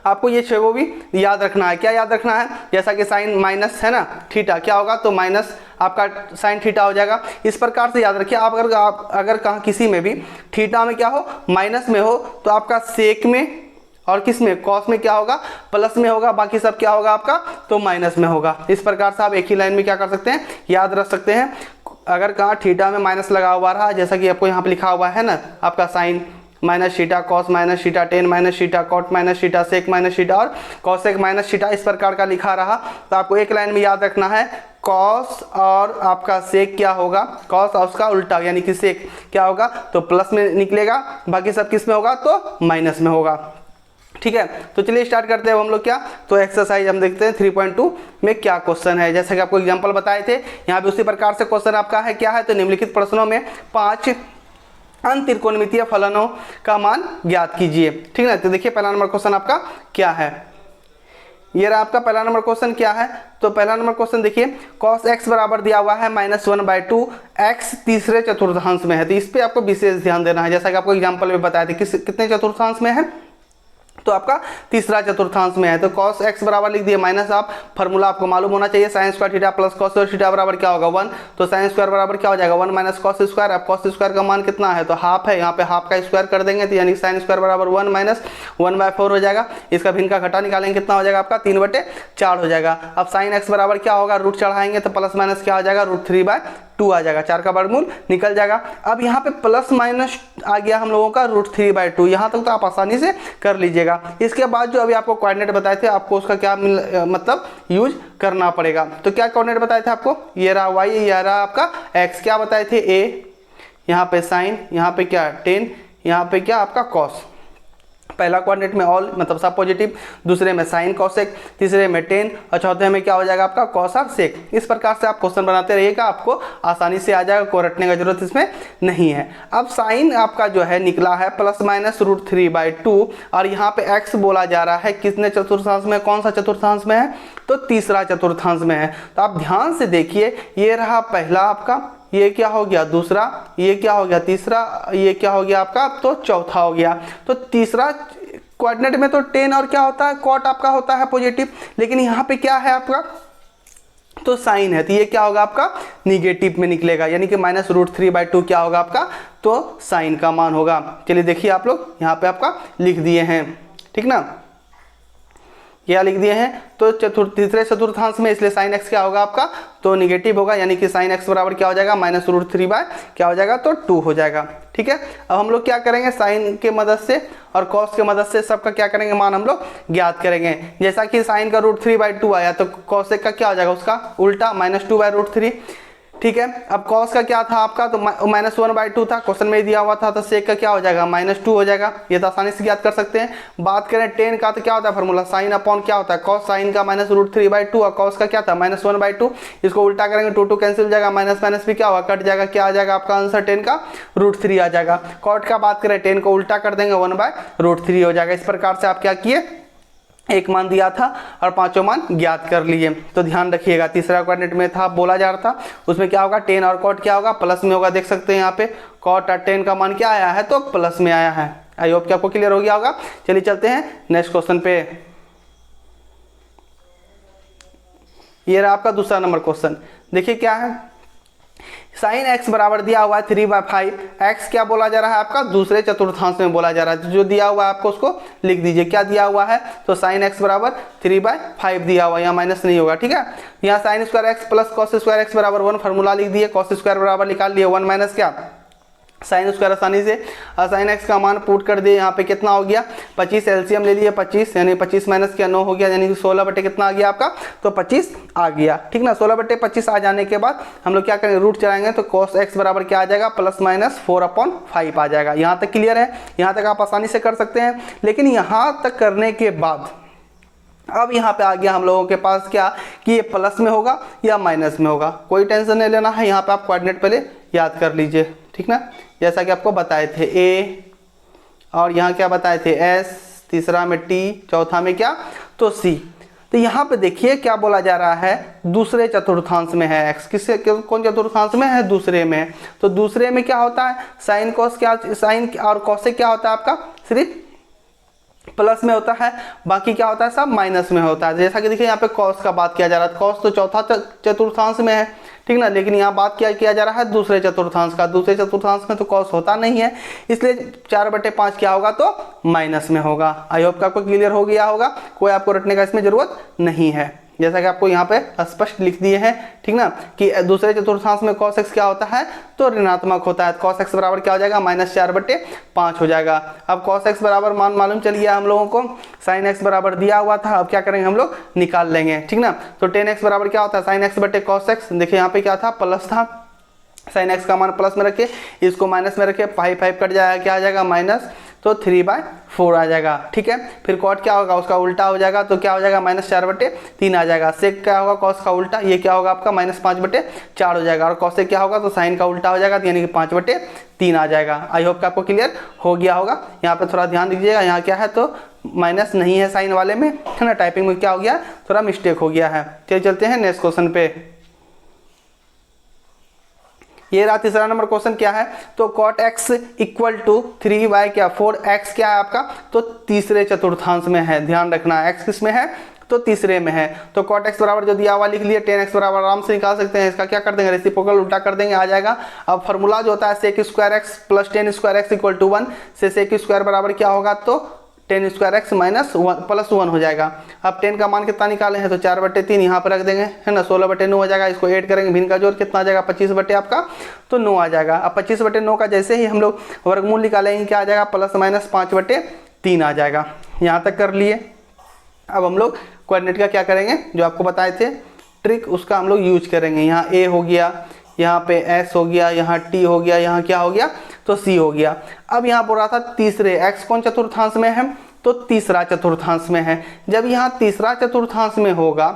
आपको ये छह वो भी याद रखना है। क्या याद रखना है, जैसा कि साइन माइनस है ना थीटा, क्या होगा तो माइनस आपका साइन थीटा हो जाएगा। इस प्रकार से याद रखिए, आप अगर कहाँ किसी में भी थीटा में क्या हो माइनस में हो तो आपका सेक में और किस में कॉस में क्या होगा प्लस में होगा, बाकी सब क्या होगा आपका तो माइनस में होगा। इस प्रकार से आप एक ही लाइन में क्या कर सकते हैं याद रख सकते हैं। अगर कहाँ थीटा में माइनस लगा हुआ रहा, जैसा कि आपको यहाँ पे लिखा हुआ है ना आपका sine minus theta, cos minus theta, tan minus theta, cot minus theta, sec minus theta और कॉसेक माइनस थीटा, इस प्रकार का लिखा रहा, तो आपको एक लाइन में याद रखना है कॉस और आपका सेक क्या होगा, कॉस और उसका उल्टा यानी कि सेक क्या होगा तो प्लस में निकलेगा, बाकी सब किस में होगा तो माइनस में होगा। ठीक है, तो चलिए स्टार्ट करते हैं हम लोग क्या तो एक्सरसाइज हम देखते हैं 3.2 में क्या क्वेश्चन है। जैसे कि आपको एग्जांपल बताए थे, यहाँ भी उसी प्रकार से क्वेश्चन आपका है क्या है तो निम्नलिखित प्रश्नों में 5 अंतरिकोणमितीय फलनों का मान ज्ञात कीजिए। ठीक है, तो देखिए पहला नंबर क्वेश्चन आपका क्या है, ये रहा आपका पहला नंबर क्वेश्चन क्या है। तो पहला नंबर क्वेश्चन देखिए cos x बराबर दिया हुआ है -1/2, x तीसरे चतुर्थांश में है, तो इस पे आपको विशेष ध्यान देना है। जैसा कि आपको एग्जांपल में बताया था कितने चतुर्थांश में है तो आपका तीसरा चतुर्थांश में है। तो cos x बराबर लिख दिए माइनस, आप फार्मूला आपको मालूम होना चाहिए sine square theta plus cos square theta बराबर क्या होगा 1, तो साइन स्क्वायर बराबर क्या हो जाएगा 1 माइनस कॉस स्क्वायर। अब कॉस स्क्वायर का मान कितना है तो हाफ है, यहाँ पे हाफ का स्क्वायर कर देंगे तो यानी साइन स्क्वायर बराबर 1 माइनस 1/4 हो जाएगा। इसका भिन्न का घटा निकालेंगे कितना हो जाएगा आपका 3/4 हो जाएगा। अब साइन x बराबर क्या होगा रूट चढ़ाएंगे तो प्लस माइनस क्या हो जाएगा √3/2 आ जाएगा, 4 का वर्गमूल निकल जाएगा। अब यहाँ पे प्लस माइनस आ गया हम लोगों का √3/2, यहाँ तक तो आप आसानी से कर लीजिएगा। इसके बाद जो अभी आपको कोऑर्डिनेट बताए थे आपको उसका क्या मतलब यूज करना पड़ेगा। तो क्या कोऑर्डिनेट बताए थे आपको, ये रहा y, ये रहा आपका x, क्या बताए थे a, यहाँ पे साइन, यहाँ पे क्या टेन, यहाँ पे क्या आपका कॉस। पहला कोऑर्डिनेट में ऑल मतलब सब पॉजिटिव, दूसरे में साइन कॉसेक, तीसरे में टेन और चौथे में क्या हो जाएगा आपका कॉस और सेक। इस प्रकार से आप क्वेश्चन बनाते रहिएगा, आपको आसानी से आ जाएगा, कोई रटने का जरूरत इसमें नहीं है। अब साइन आपका जो है निकला है प्लस माइनस √3/2 और यहाँ पे x बोला जा रहा है कितने चतुर्थांश में, कौन सा चतुर्थांश में है तो तीसरा चतुर्थांश में है। तो आप ध्यान से देखिए, ये रहा पहला आपका, ये क्या हो गया दूसरा, ये क्या हो गया तीसरा, ये क्या हो गया आपका तो चौथा हो गया। तो तीसरा कोऑर्डिनेट में तो टेन और क्या होता है कॉट आपका होता है पॉजिटिव, लेकिन यहाँ पे क्या है आपका तो साइन है, तो ये क्या होगा आपका निगेटिव में निकलेगा, यानी कि -√3/2 क्या होगा आपका तो साइन का मान होगा। चलिए देखिए आप लोग यहाँ पे आपका लिख दिए हैं, ठीक ना, क्या लिख दिए हैं तो तीसरे चतुर्थांश में, इसलिए साइन x क्या होगा आपका तो निगेटिव होगा, यानी कि साइन x बराबर क्या हो जाएगा -√3 क्या हो जाएगा तो 2 हो जाएगा। ठीक है, अब हम लोग क्या करेंगे साइन के मदद से और कॉस के मदद से सबका क्या करेंगे मान हम लोग ज्ञात करेंगे। जैसा कि साइन का √3/2 आया तो कॉसेक का क्या हो जाएगा उसका उल्टा -2/√3। ठीक है, अब कॉस का क्या था आपका तो -1/2 था, क्वेश्चन में दिया हुआ था, तो सेक का क्या हो जाएगा -2 हो जाएगा, ये तो आसानी से ज्ञात कर सकते हैं। बात करें टेन का तो क्या होता है फार्मूला साइन अपॉन क्या होता है कॉस, साइन का -√3/2 और कॉस का क्या था -1/2, इसको उल्टा करेंगे 2 कैंसिल हो जाएगा, माइनस माइनस भी क्या होगा कट जाएगा, क्या आ जाएगा आपका आंसर टेन का √3 आ जाएगा। कॉट का बात करें टेन को उल्टा कर देंगे 1/√3 हो जाएगा। इस प्रकार से आप क्या किए एक मान दिया था और पांचों मान ज्ञात कर लिए। तो ध्यान रखिएगा तीसरा कोऑर्डिनेट में था बोला जा रहा था, उसमें क्या होगा टेन और कॉट क्या होगा प्लस में होगा, देख सकते हैं यहाँ पे कॉट और टेन का मान क्या आया है तो प्लस में आया है। आई होप कि आपको क्लियर हो गया होगा। चलिए चलते हैं नेक्स्ट क्वेश्चन पे, ये रहा आपका दूसरा नंबर क्वेश्चन। देखिए क्या है, साइन x बराबर दिया हुआ है 3/5, x क्या बोला जा रहा है आपका दूसरे चतुर्थांश में बोला जा रहा है, जो दिया हुआ है आपको उसको लिख दीजिए। क्या दिया हुआ है तो साइन x बराबर 3/5 दिया हुआ है, यहाँ माइनस नहीं होगा। ठीक है, यहाँ sine square x plus cos square x बराबर 1 फार्मूला लिख दिए, कॉस स्क्वायर बराबर निकाल लिए 1 माइनस क्या साइन स्क्वायर आसानी से साइन एक्स का मान पुट कर दिए, यहाँ पे कितना हो गया 25, एलसीएम ले लिए 25, यानी 25 माइनस क्या 9 हो गया, यानी कि 16 बटे कितना आ गया आपका, तो 25 आ गया। ठीक ना, 16 बटे 25 आ जाने के बाद हम लोग क्या करेंगे, रूट चलाएंगे तो cos x बराबर क्या आ जाएगा, +-4/5 आ जाएगा। यहाँ तक क्लियर है, यहाँ तक आप आसानी से कर सकते हैं। लेकिन यहाँ तक करने के बाद अब यहाँ पे आ गया हम लोगों के पास क्या, कि ये प्लस में होगा या माइनस में होगा, कोई टेंशन नहीं लेना है। यहाँ पे आप कोऑर्डिनेट पहले याद कर लीजिए, ठीक ना, जैसा कि आपको बताए थे ए, और यहाँ क्या बताए थे एस, तीसरा में टी, चौथा में क्या, तो सी। तो यहाँ पे देखिए क्या बोला जा रहा है, दूसरे चतुर्थांश में है एक्स, किससे, कौन चतुर्थांश में है, दूसरे में। तो दूसरे में क्या होता है, साइन कॉस क्या, साइन और कॉस से क्या होता है आपका, सिर्फ प्लस में होता है, बाकी क्या होता है सब माइनस में होता है। जैसा कि देखिए यहाँ पे कॉस का बात किया जा रहा है, कॉस तो चौथा चतुर्थांश में है, ठीक ना, लेकिन यहाँ बात क्या किया जा रहा है दूसरे चतुर्थांश का। दूसरे चतुर्थांश में तो कॉस होता नहीं है, इसलिए 4/5 क्या होगा, तो माइनस में होगा। आई होप आपको क्लियर हो गया होगा, कोई आपको रटने का इसमें जरूरत नहीं है, जैसा कि आपको यहाँ पे स्पष्ट लिख दिए हैं, ठीक ना, कि दूसरे चतुर्थांश में cos x क्या होता है, तो ऋणात्मक होता है। cos x बराबर क्या हो जाएगा, -4/5 हो जाएगा। अब cos x बराबर मान मालूम चल गया हम लोगों को, sin x बराबर दिया हुआ था, अब क्या करेंगे हम लोग निकाल लेंगे, ठीक ना। तो tan x बराबर क्या होता है, sin x/cos x, देखिए यहाँ पे क्या था, प्लस था, sin x का मान प्लस में रखे, इसको माइनस में रखे, 5 कट जाएगा, क्या आ जाएगा माइनस, तो 3/4 आ जाएगा, ठीक है। फिर कॉट क्या होगा, उसका उल्टा हो जाएगा, तो क्या हो जाएगा, -4/3 आ जाएगा। सेक क्या होगा, कॉस का उल्टा, ये क्या होगा आपका -5/4 हो जाएगा, और कॉस से क्या होगा, तो साइन का उल्टा हो जाएगा, यानी कि 5/3 आ जाएगा। आई होप कि आपको क्लियर हो गया होगा। यहाँ पे थोड़ा ध्यान दीजिएगा, यहाँ क्या है, तो माइनस नहीं है साइन वाले में, है ना, टाइपिंग में क्या हो गया, थोड़ा मिस्टेक हो गया है। चलिए चलते हैं नेक्स्ट क्वेश्चन पे। ये रहा तीसरा नंबर क्वेश्चन, क्या है, तो cot x = 3y क्या 4x क्या है आपका, तो तीसरे चतुर्थांश में है, ध्यान रखना x किस में है, तो तीसरे में है। तो cot x बराबर जो दिया हुआ लिख लिए, tan x बराबर आराम से निकाल सकते हैं, इसका क्या कर देंगे, रेसिप्रोकल उल्टा कर देंगे, आ जाएगा। अब फॉर्मूला जो होता है sec² x + tan² x = 1 से sec² बराबर क्या होगा, तो tan² x -1 हो जाएगा। अब 10 का मान कितना निकाले हैं, तो 4/3 यहाँ पर रख देंगे, है ना, 16/9 हो जाएगा। इसको ऐड करेंगे, भिन्न का जोड़ कितना आ जाएगा, 25 आपका तो 9 आ जाएगा। अब 25/9 का जैसे ही हम लोग वर्गमूल निकालेंगे, क्या आ जाएगा, +-5/3 आ जाएगा। यहाँ तक कर लिए। अब हम लोग कोऑर्डिनेट का क्या करेंगे, जो आपको बताए थे ट्रिक, उसका हम लोग यूज करेंगे। यहाँ ए हो गया, यहाँ पे s हो गया, यहाँ t हो गया, यहाँ क्या हो गया, तो c हो गया। अब यहाँ बोल रहा था तीसरे, x कौन चतुर्थांश में है, तो तीसरा चतुर्थांश में है। जब यहाँ तीसरा चतुर्थांश में होगा,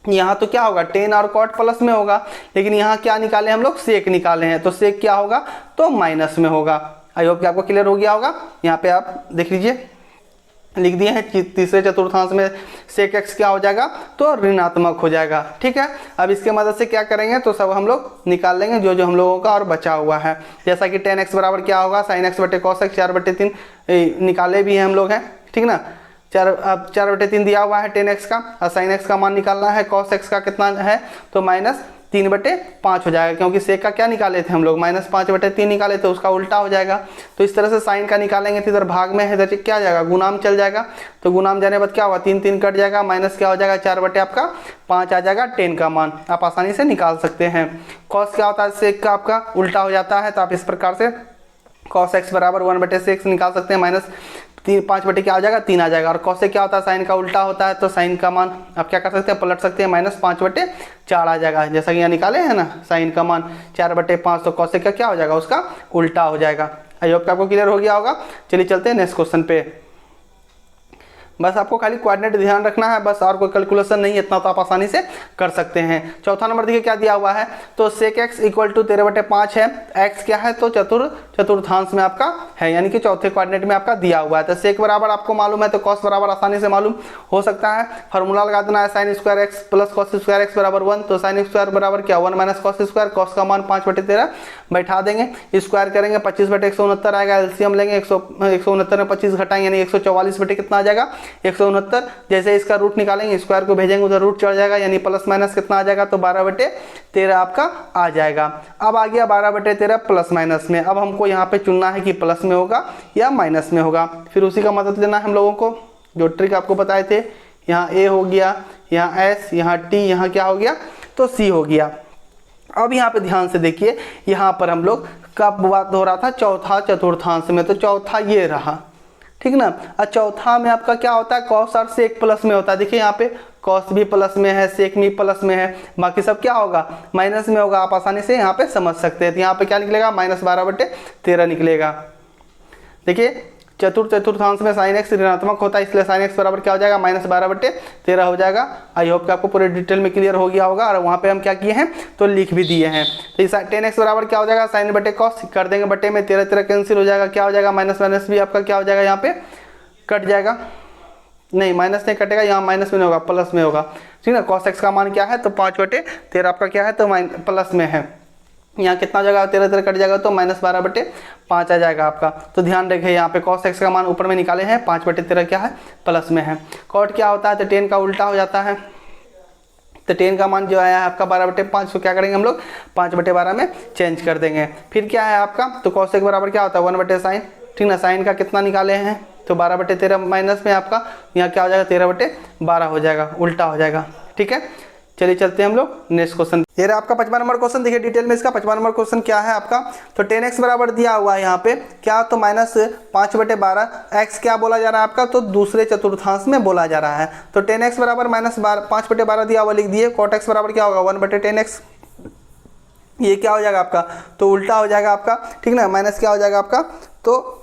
यहाँ तो क्या होगा, tan और cot प्लस में होगा, लेकिन यहाँ क्या निकाले हम लोग, सेक निकाले हैं, तो सेक क्या होगा, तो माइनस में होगा। आई होप कि आपको क्लियर हो गया होगा। यहाँ पे आप देख लीजिए, लिख दिए हैं तीसरे चतुर्थांश में सेक x क्या हो जाएगा, तो ऋणात्मक हो जाएगा, ठीक है। अब इसके मदद से क्या करेंगे, तो सब हम लोग निकाल लेंगे जो जो हम लोगों का और बचा हुआ है। जैसा कि tan x बराबर क्या होगा, sin x/cos x 4/3 निकाले भी हैं हम लोग हैं, ठीक ना। 4/3 दिया हुआ है tan x का, और sin x का मान निकालना है, cos x का कितना है, तो -3/5 हो जाएगा, क्योंकि सेक का क्या निकाले थे हम लोग, -5/3 निकाले थे, उसका उल्टा हो जाएगा। तो इस तरह से साइन का निकालेंगे, तो इधर भाग में है, इधर क्या आ जाएगा, गुणाम चल जाएगा, तो गुणाम जाने बाद क्या होगा, 3 कट जाएगा, माइनस क्या हो जाएगा, 4/5 आ जाएगा, tan का मान आप आसानी से निकाल सकते हैं। कॉस क्या होता है, सेक का आपका उल्टा हो जाता है, तो आप इस प्रकार से cos x बराबर 1/6 निकाल सकते हैं, -5 क्या आ जाएगा, 3 आ जाएगा। और cos से क्या होता है, साइन का उल्टा होता है, तो साइन का मान आप क्या कर सकते हैं, पलट सकते हैं, -5/4 आ जाएगा। जैसा कि यहाँ निकाले हैं ना, साइन का मान 4/5, तो cos से क्या हो जाएगा, उसका उल्टा हो जाएगा। आई होप आपको क्लियर हो गया होगा। चलिए चलते हैं नेक्स्ट क्वेश्चन पे। बस आपको खाली कोऑर्डिनेट ध्यान रखना है, बस, और कोई कैलकुलेशन नहीं, इतना तो आप आसानी से कर सकते हैं। चौथा नंबर देखिए क्या दिया हुआ है, तो sec x = 13/5 है, x क्या है, तो चतुर्थांश में आपका है, यानी कि चौथे कोऑर्डिनेट में आपका दिया हुआ है। तो सेक बराबर आपको मालूम है, तो cos बराबर आसानी से मालूम हो सकता है। फॉर्मूला लगा देना है, sin² x + cos² x बराबर 1, तो sin² बराबर क्या 1 - cos², cos का मान 5/13 बैठा देंगे, स्क्वायर करेंगे, 25/169 आएगा, एलसीएम लेंगे, 169 में 25 घटाएंगे, यानी 144 कितना आ जाएगा, 169। जैसे इसका रूट निकालेंगे, स्क्वायर को भेजेंगे, उधर रूट चढ़ जाएगा, यानी ± कितना आ जाएगा, तो 12/13 आपका आ जाएगा। अब आ गया 12/13 प्लस माइनस में। अब हमको यहाँ पे चुनना है कि प्लस में होगा या माइनस में होगा, फिर उसी का मदद लेना है हम लोगों को, जो ट्रिक आपको बताए थे। यहाँ a हो गया, यहाँ s, यहाँ t, यहाँ क्या हो गया, तो c हो गया। अब यहाँ पे ध्यान से देखिए, यहाँ पर हम लोग कब बात हो रहा था, चौथा चतुर्थांश में, तो चौथा ये रहा, ठीक ना। और चौथा में आपका क्या होता है, कॉस और सेक प्लस में होता है। देखिए यहाँ पे कॉस भी प्लस में है, सेक भी प्लस में है, बाकी सब क्या होगा, माइनस में होगा। आप आसानी से यहाँ पे समझ सकते हैं। तो यहाँ पे क्या निकलेगा, -12/13 निकलेगा। देखिए चतुर्थांश में साइन एक्स ऋणात्मक होता है, इसलिए साइन एक्स बराबर क्या हो जाएगा, -12/13 हो जाएगा। आई होप कि आपको पूरे डिटेल में क्लियर हो गया होगा। और वहाँ पे हम क्या किए हैं, तो लिख भी दिए हैं। तो 10x बराबर क्या हो जाएगा, साइन बटे कॉस कर देंगे, बटे में 13 कैंसिल हो जाएगा, क्या हो जाएगा, माइनस माइनस भी आपका क्या हो जाएगा, यहाँ पे कट जाएगा। नहीं माइनस नहीं कटेगा, यहाँ माइनस में नहीं होगा, प्लस में होगा, ठीक ना। cos x का मान क्या है, तो 5/13 आपका क्या है, तो प्लस में है। यहाँ कितना हो जाएगा, 13 कट जाएगा, तो -12/5 आ जाएगा आपका। तो ध्यान रखिए यहाँ पे cos x का मान ऊपर में निकाले हैं, 5/13 क्या है, प्लस में है। cot क्या होता है, तो 10 का उल्टा हो जाता है। तो 10 का मान जो आया है आपका 12/5 को क्या करेंगे हम लोग, 5/12 में चेंज कर देंगे। फिर क्या है आपका, तो cos x बराबर क्या होता है, 1/sin, ठीक ना। साइन का कितना निकाले हैं, तो 12/13 माइनस में आपका यहाँ क्या हो जाएगा, 13/12 हो जाएगा, उल्टा हो जाएगा, ठीक है। चलिए चलते हैं हम लोग नेक्स्ट क्वेश्चन। ये रहा आपका 55 नंबर क्वेश्चन। देखिए डिटेल में इसका 55 नंबर क्वेश्चन क्या है आपका, तो 10x बराबर दिया हुआ है यहाँ पे क्या, तो -5/12। x क्या बोला जा रहा है आपका, तो दूसरे चतुर्थांश में बोला जा रहा है। तो 10x बराबर -5/12 दिया हुआ, लिख दिए। cot x बराबर क्या होगा, 1/10x। ये क्या हो जाएगा आपका, तो उल्टा हो जाएगा आपका, ठीक ना। माइनस क्या हो जाएगा आपका, तो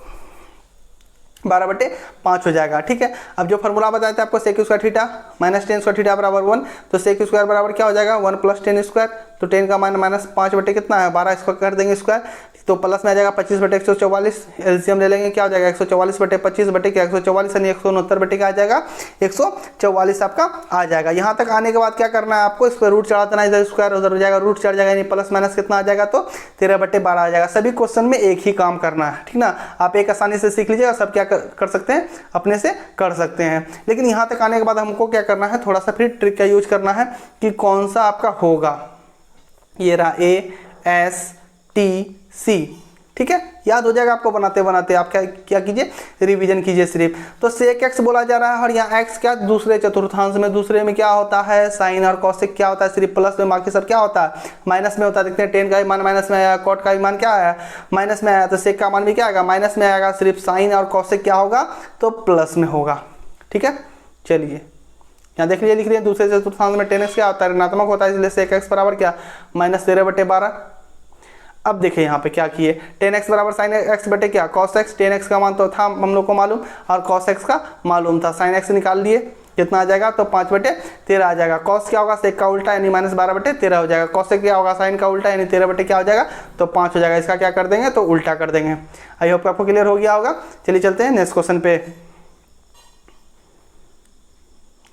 12/5 हो जाएगा, ठीक है। अब जो फॉर्मूला बताया था आपको, सेक स्क्वायर थीटा -10 थीटा बराबर 1, तो सेक स्क्वायर बराबर क्या हो जाएगा, 1 + 10 स्क्वायर। तो 10 का मान -5 कितना है, 12, इसको कर देंगे स्क्वायर, तो प्लस में आ जाएगा 25/144। एलसीएम ले लेंगे, क्या हो जाएगा, 144/25 क्या, 144 यानी 169 क्या आ जाएगा, 144 आपका आ जाएगा। यहाँ तक आने के बाद क्या करना है आपको, इस पर रूट चढ़ा देना, इधर स्क्वायर उधर हो जाएगा, रूट चढ़ जाएगा, यानी प्लस माइनस कितना आ जाएगा, तो 13/12 आ जाएगा। सभी क्वेश्चन में एक ही काम करना है, ठीक ना। आप एक आसानी से सीख लीजिएगा, सब क्या कर सकते हैं, अपने से कर सकते हैं। लेकिन यहाँ तक आने के बाद हमको क्या करना है, थोड़ा सा फिर ट्रिक का यूज करना है कि कौन सा आपका होगा। ये रहा ASTC, ठीक है, याद हो जाएगा आपको बनाते बनाते। आप क्या कीजिए, रिवीजन कीजिए सिर्फ। तो सेक एक्स बोला जा रहा है, और यहाँ एक्स क्या, दूसरे चतुर्थांश में, दूसरे में क्या होता है, साइन, और कॉसेक क्या होता है, सिर्फ प्लस में, बाकी सब क्या होता है, माइनस में होता है। देखते हैं 10 का मान माइनस में आया, कॉट का मान क्या आया, माइनस में आया, तो सेक का मान भी क्या आएगा, माइनस में आएगा। सिर्फ साइन और कॉसेक क्या होगा, तो प्लस में होगा, ठीक है। चलिए यहाँ देख लीजिए, लिख रहे हैं दूसरे चतुर्थांश में 10x क्या होता है, ऋणात्मक होता है, इसलिए सेक एक्स बराबर क्या, -13/12। अब देखिए यहाँ पे क्या किए, 10x बराबर साइन एक्स बटे क्या, cos x। 10x का मान तो था हम लोग को मालूम, और cos x का मालूम था, साइन x निकाल लिए, कितना आ जाएगा, तो 5/13 आ जाएगा। cos क्या होगा, सेक का उल्टा, यानी -12/13 हो जाएगा। cos क्या होगा, साइन का उल्टा, यानी 13 क्या हो जाएगा, तो 5 हो जाएगा। इसका क्या कर देंगे, तो उल्टा कर देंगे। आई होप आपको क्लियर हो गया होगा। चलिए चलते हैं नेक्स्ट क्वेश्चन पे।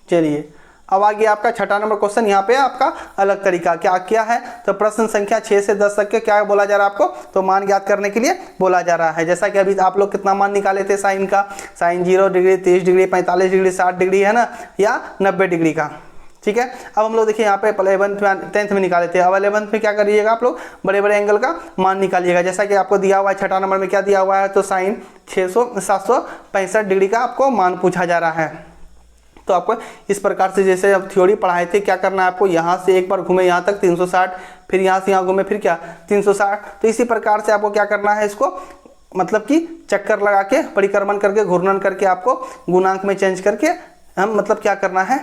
चलिए अब आ गया आपका 6ठा नंबर क्वेश्चन। यहाँ पे आपका अलग तरीका क्या है, तो प्रश्न संख्या 6 से 10 तक के क्या बोला जा रहा है आपको, तो मान ज्ञात करने के लिए बोला जा रहा है। जैसा कि अभी आप लोग कितना मान निकाले थे साइन का, sine 0 degree, 30 degree, 45 degree, 60 degree है ना, या 90 डिग्री का, ठीक है। अब हम लोग देखिए यहाँ पे 11th में 10th में निकाले थे। अब 11th में क्या करिएगा आप लोग, बड़े बड़े एंगल का मान निकालिएगा। जैसा कि आपको दिया हुआ है 6ठा नंबर में क्या दिया हुआ है, तो साइन 765 डिग्री का आपको मान पूछा जा रहा है। तो आपको इस प्रकार से, जैसे अब थ्योरी पढ़ाए थे, क्या करना है आपको, यहाँ से एक बार घूमे यहाँ तक 360, फिर यहाँ से यहाँ घूमे फिर क्या 360। तो इसी प्रकार से आपको क्या करना है, इसको मतलब कि चक्कर लगा के, परिक्रमण करके, घूर्णन करके, आपको गुणांक में चेंज करके हम मतलब क्या करना है,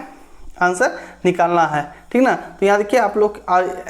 आंसर निकालना है, ठीक ना। तो यहाँ देखिए आप लोग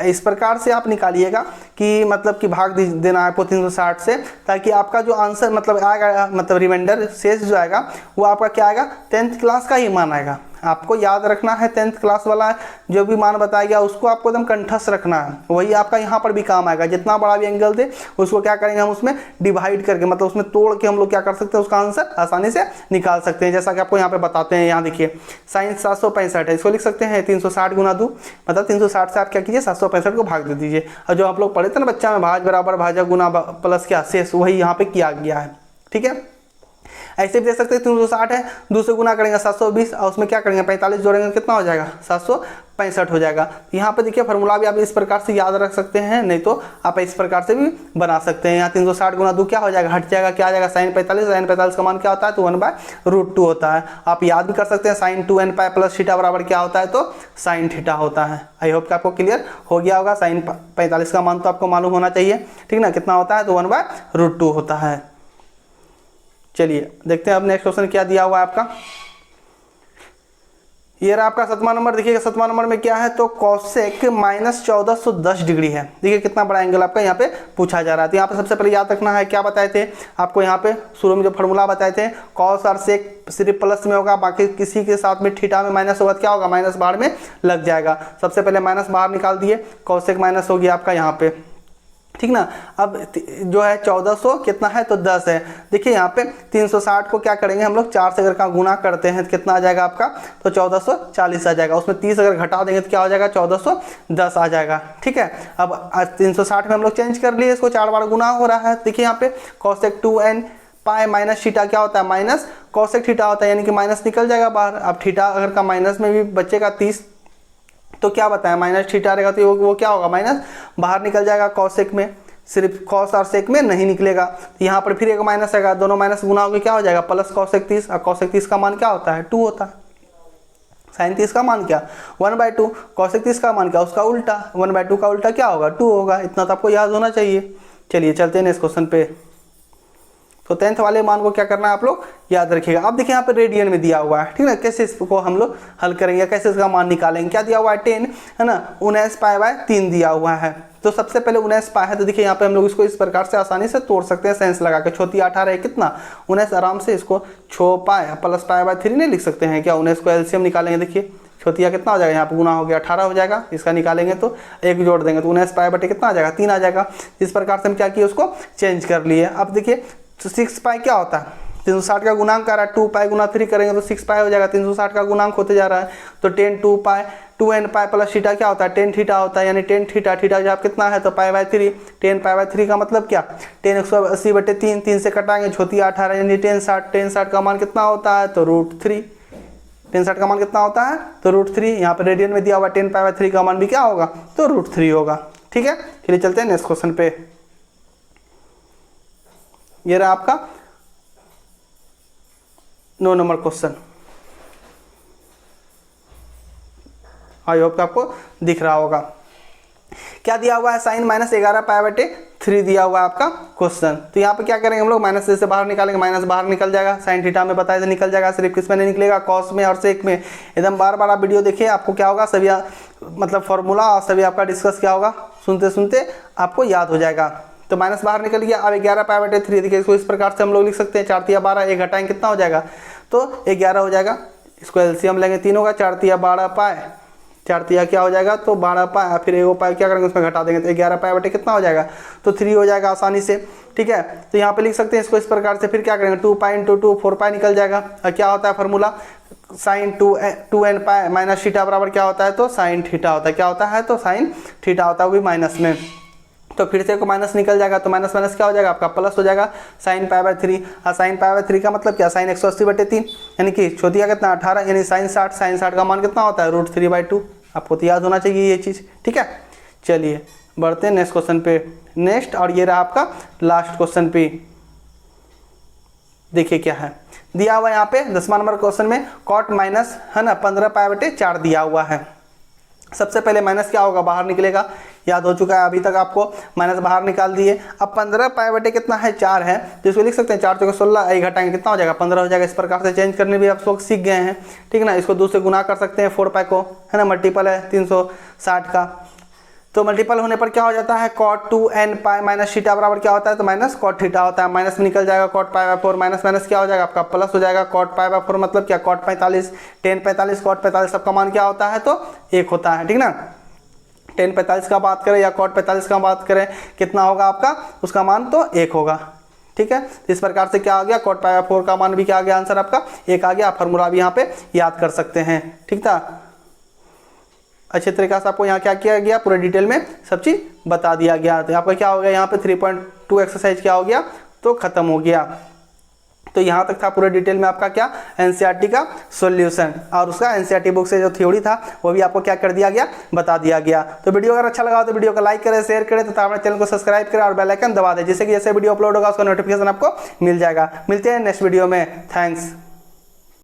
इस प्रकार से आप निकालिएगा कि मतलब कि भाग देना है आपको 360 से, ताकि आपका जो आंसर मतलब आएगा, मतलब रिमाइंडर शेष जो आएगा वो आपका क्या आएगा, 10th क्लास का ही मान आएगा। आपको याद रखना है 10th क्लास वाला जो भी मान बताया गया उसको आपको एकदम कंठस्थ रखना है, वही आपका यहाँ पर भी काम आएगा। जितना बड़ा भी एंगल दे उसको क्या करेंगे हम, उसमें डिवाइड करके, मतलब उसमें तोड़ के हम लोग क्या कर सकते हैं, उसका आंसर आसानी से निकाल सकते हैं। जैसा कि आपको यहाँ पे बताते हैं, यहाँ देखिए साइन 765 है, इसको लिख सकते हैं 360 गुना 2, मतलब 360 से आप क्या कीजिए 765 को भाग दे दीजिए। और जो आप लोग पढ़े थे ना बच्चा में, भाज बराबर भाजक गुना प्लस क्या शेष, वही यहाँ पे किया गया है, ठीक है। ऐसे भी दे सकते हैं 360 है, 2 से गुना करेंगे 720 और उसमें क्या करेंगे 45 जोड़ेंगे कितना हो जाएगा 765 हो जाएगा। यहाँ पे देखिए फार्मूला भी आप इस प्रकार से याद रख सकते हैं, नहीं तो आप इस प्रकार से भी बना सकते हैं। यहाँ 360 गुना 2 क्या हो जाएगा, हट जाएगा, क्या आ जाएगा sin 45। sin 45 का मान क्या होता है, तो 1/√2 होता है। आप याद भी कर सकते हैं sin 2n pi plus theta बराबर क्या होता है, तो sin थीटा होता है। आई होप कि आपको क्लियर हो गया होगा। sin 45 का मान तो आपको मालूम होना चाहिए, ठीक ना, कितना होता है, तो 1/√2 होता है। चलिए देखते हैं अब नेक्स्ट क्वेश्चन क्या दिया हुआ है आपका। ये रहा आपका 7वां नंबर। देखिएगा 7वां नंबर में क्या है, तो कॉसेक माइनस 1410 डिग्री है। देखिए कितना बड़ा एंगल आपका यहाँ पे पूछा जा रहा है। तो यहाँ पे सबसे पहले याद रखना है, क्या बताए थे आपको यहाँ पे शुरू में जो फॉर्मूला बताए थे, कॉस और सेक सिर्फ प्लस में होगा, बाकी किसी के साथ में थीटा में माइनस होगा, क्या होगा, माइनस बाहर में लग जाएगा। सबसे पहले माइनस बाहर निकाल दिए, कॉसेक माइनस हो गया आपका यहाँ पे, ठीक ना। अब जो है 1400 कितना है, तो 10 है। देखिए यहाँ पे 360 को क्या करेंगे हम लोग 4 से अगर का गुना करते हैं तो कितना आ जाएगा आपका, तो 1440 आ जाएगा। उसमें 30 अगर घटा देंगे तो क्या हो जाएगा, 1410 आ जाएगा, ठीक है। अब 360 में हम लोग चेंज कर लिए, इसको 4 बार गुना हो रहा है। देखिए यहाँ पे cosec 2n pi minus theta क्या होता है, माइनस कॉसेक थीटा होता है, यानी कि माइनस निकल जाएगा बाहर। अब थीटा अगर का माइनस में भी बचेगा 30, तो क्या बताया, माइनस थीटा रहेगा तो वो क्या होगा, माइनस बाहर निकल जाएगा कॉसेक में, सिर्फ कॉस और सेक में नहीं निकलेगा। यहाँ पर फिर एक माइनस आएगा, दोनों माइनस गुना होकर क्या हो जाएगा, प्लस कॉसेक 30। और कॉसेक 30 का मान क्या होता है, 2 होता है। साइन 30 का मान क्या, 1/2। कॉसेक 30 का मान क्या, उसका उल्टा, 1/2 का उल्टा क्या होगा, 2 होगा। इतना तो आपको याद होना चाहिए। चलिए चलते हैं इस क्वेश्चन पे। तो 10th वाले मान को क्या करना है आप लोग याद रखिएगा। अब देखिए यहाँ पे रेडियन में दिया हुआ है, ठीक है, कैसे इसको हम लोग हल करेंगे, कैसे इसका मान निकालेंगे। क्या दिया हुआ है, 10 है ना, 19 पाई 3 दिया हुआ है। तो सबसे पहले 19 पाई है, तो देखिए यहाँ पे हम लोग इसको इस प्रकार से आसानी से तोड़ सकते हैं, सेंस लगा के। छोटी 18 है कितना, 19, आराम से इसको 6 पाई प्लस पाई 3 नहीं लिख सकते हैं क्या। 19 को एलसीएम निकालेंगे, देखिए छोटिया कितना हो जाएगा, यहाँ पे गुना हो गया 18 हो जाएगा। इसका निकालेंगे तो एक जोड़ देंगे तो 19 पाई बटे कितना आ जाएगा, 3 आ जाएगा। इस प्रकार से हम क्या किए, उसको चेंज कर लिए। अब देखिए तो 6 पाई क्या होता है, 360 का गुणांक आ रहा है, 2 पाई गुना 3 करेंगे तो 6 पाई हो जाएगा। 360 का गुणांक होते जा रहा है, तो 10 2 पाई 2n पाई प्लस थीटा क्या होता है, 10 थीटा होता है, यानी 10 थीटा। थीटा जब कितना है, तो पाई/3। 10 पाई/3 का मतलब क्या, 10 180 बटे 3, 3 से कटाएंगे, छोटी 18 यानी 1060। 1060 का मान कितना होता है, तो √3। 1060 का मान कितना होता है, तो √3। यहाँ पे रेडियन में दिया हुआ 10 पाई/3 का मान भी क्या होगा, तो √3 होगा, ठीक है। चलिए चलते हैं नेक्स्ट क्वेश्चन पे। ये रहा आपका 9 नंबर क्वेश्चन। आई होप आपको दिख रहा होगा। क्या दिया हुआ है, साइन -11 पाई/3 दिया हुआ है आपका क्वेश्चन। तो यहाँ पे क्या करेंगे हम लोग, माइनस से बाहर निकालेंगे, माइनस बाहर निकल जाएगा। साइन थीटा में बताया था निकल जाएगा, सिर्फ किस में नहीं निकलेगा, कॉस में और सेक में। एकदम बार बार आप वीडियो देखिए, आपको क्या होगा, सभी मतलब फॉर्मूला और सभी आपका डिस्कस क्या होगा, सुनते सुनते आपको याद हो जाएगा। तो माइनस बाहर निकल गया। अब 11 पाई/3 देखिए, इसको इस प्रकार से हम लोग लिख सकते हैं, 4 तिया 12, एक घटाएंगे कितना हो जाएगा, तो 11 हो जाएगा। इसको एलसीएम लेंगे, 3 होगा, 4 तिया 12 पाई, 4 तिया क्या हो जाएगा, तो 12 पाई, फिर एगो पाई क्या करेंगे उसमें घटा देंगे, तो 11 पाई बटे कितना हो जाएगा, तो 3 हो जाएगा आसानी से, ठीक है। तो यहाँ पे लिख सकते हैं इसको इस प्रकार से। फिर क्या करेंगे, 2 पाई × 2 4 पाई निकल जाएगा। और क्या होता है formula, sine 2n pi minus theta बराबर क्या होता है, तो साइन थीटा होता है। क्या होता है, तो साइन थीटा होता है, वो भी माइनस में। तो फिर से को माइनस निकल जाएगा, तो माइनस माइनस क्या हो जाएगा आपका, प्लस हो जाएगा। साइन पाई/3, और साइन पाई/3 का मतलब क्या, साइन 180 बटे 3, यानी कि छोटिया कितना 18, यानी साइन 60। साइन 60 का मान कितना होता है, √3/2। आपको तो याद होना चाहिए ये चीज़, ठीक है। चलिए बढ़ते हैं नेक्स्ट क्वेश्चन पे। नेक्स्ट, और ये रहा आपका लास्ट क्वेश्चन पे। देखिए क्या है दिया हुआ यहाँ पे 10वां नंबर क्वेश्चन में, कॉट माइनस है ना 15 पाई/4 दिया हुआ है। सबसे पहले माइनस क्या होगा, बाहर निकलेगा, याद हो चुका है अभी तक आपको, माइनस बाहर निकाल दिए। अब 15 पाई/4 कितना है, 4 है, तो इसको लिख सकते हैं 4 × 16, एक घटाएंगे कितना हो जाएगा, 15 हो जाएगा। इस प्रकार से चेंज करने भी आप लोग सीख गए हैं, ठीक है ना। इसको 2 से गुना कर सकते हैं, 4 पाई को, है ना, मल्टीपल है 360 का, तो मल्टीपल होने पर क्या हो जाता है, cot 2n pi minus theta बराबर क्या होता है, तो माइनस कॉट थीटा होता है। माइनस में निकल जाएगा cot पाई/4, माइनस माइनस क्या हो जाएगा आपका, प्लस हो जाएगा। cot पाई/4 मतलब क्या, cot 45, 10 45, cot 45 सबका मान क्या होता है, तो 1 होता है, ठीक ना। 10 45 का बात करें या cot 45 का बात करें, कितना होगा आपका, उसका मान तो 1 होगा, ठीक है। इस प्रकार से क्या आ गया, cot पाई/4 का मान भी क्या आ गया, आंसर आपका 1 आ गया। फार्मूला भी यहाँ पे याद कर सकते हैं, ठीक था। अच्छे तरीके से आपको यहाँ क्या किया गया, पूरे डिटेल में सब चीज़ बता दिया गया। तो आपका क्या हो गया, यहाँ पे 3.2 एक्सरसाइज क्या हो गया, तो खत्म हो गया। तो यहाँ तक था पूरे डिटेल में आपका क्या एनसीईआरटी का सॉल्यूशन, और उसका एनसीईआरटी बुक से जो थ्योरी था वो भी आपको क्या कर दिया गया, बता दिया गया। तो वीडियो अगर अच्छा लगा हो तो वीडियो को लाइक करें, शेयर करें तथा हमारे चैनल को सब्सक्राइब करें और बेल आइकन दबा दें, जिससे कि जैसे वीडियो अपलोड होगा उसका नोटिफिकेशन आपको मिल जाएगा। मिलते हैं नेक्स्ट वीडियो में। थैंक्स।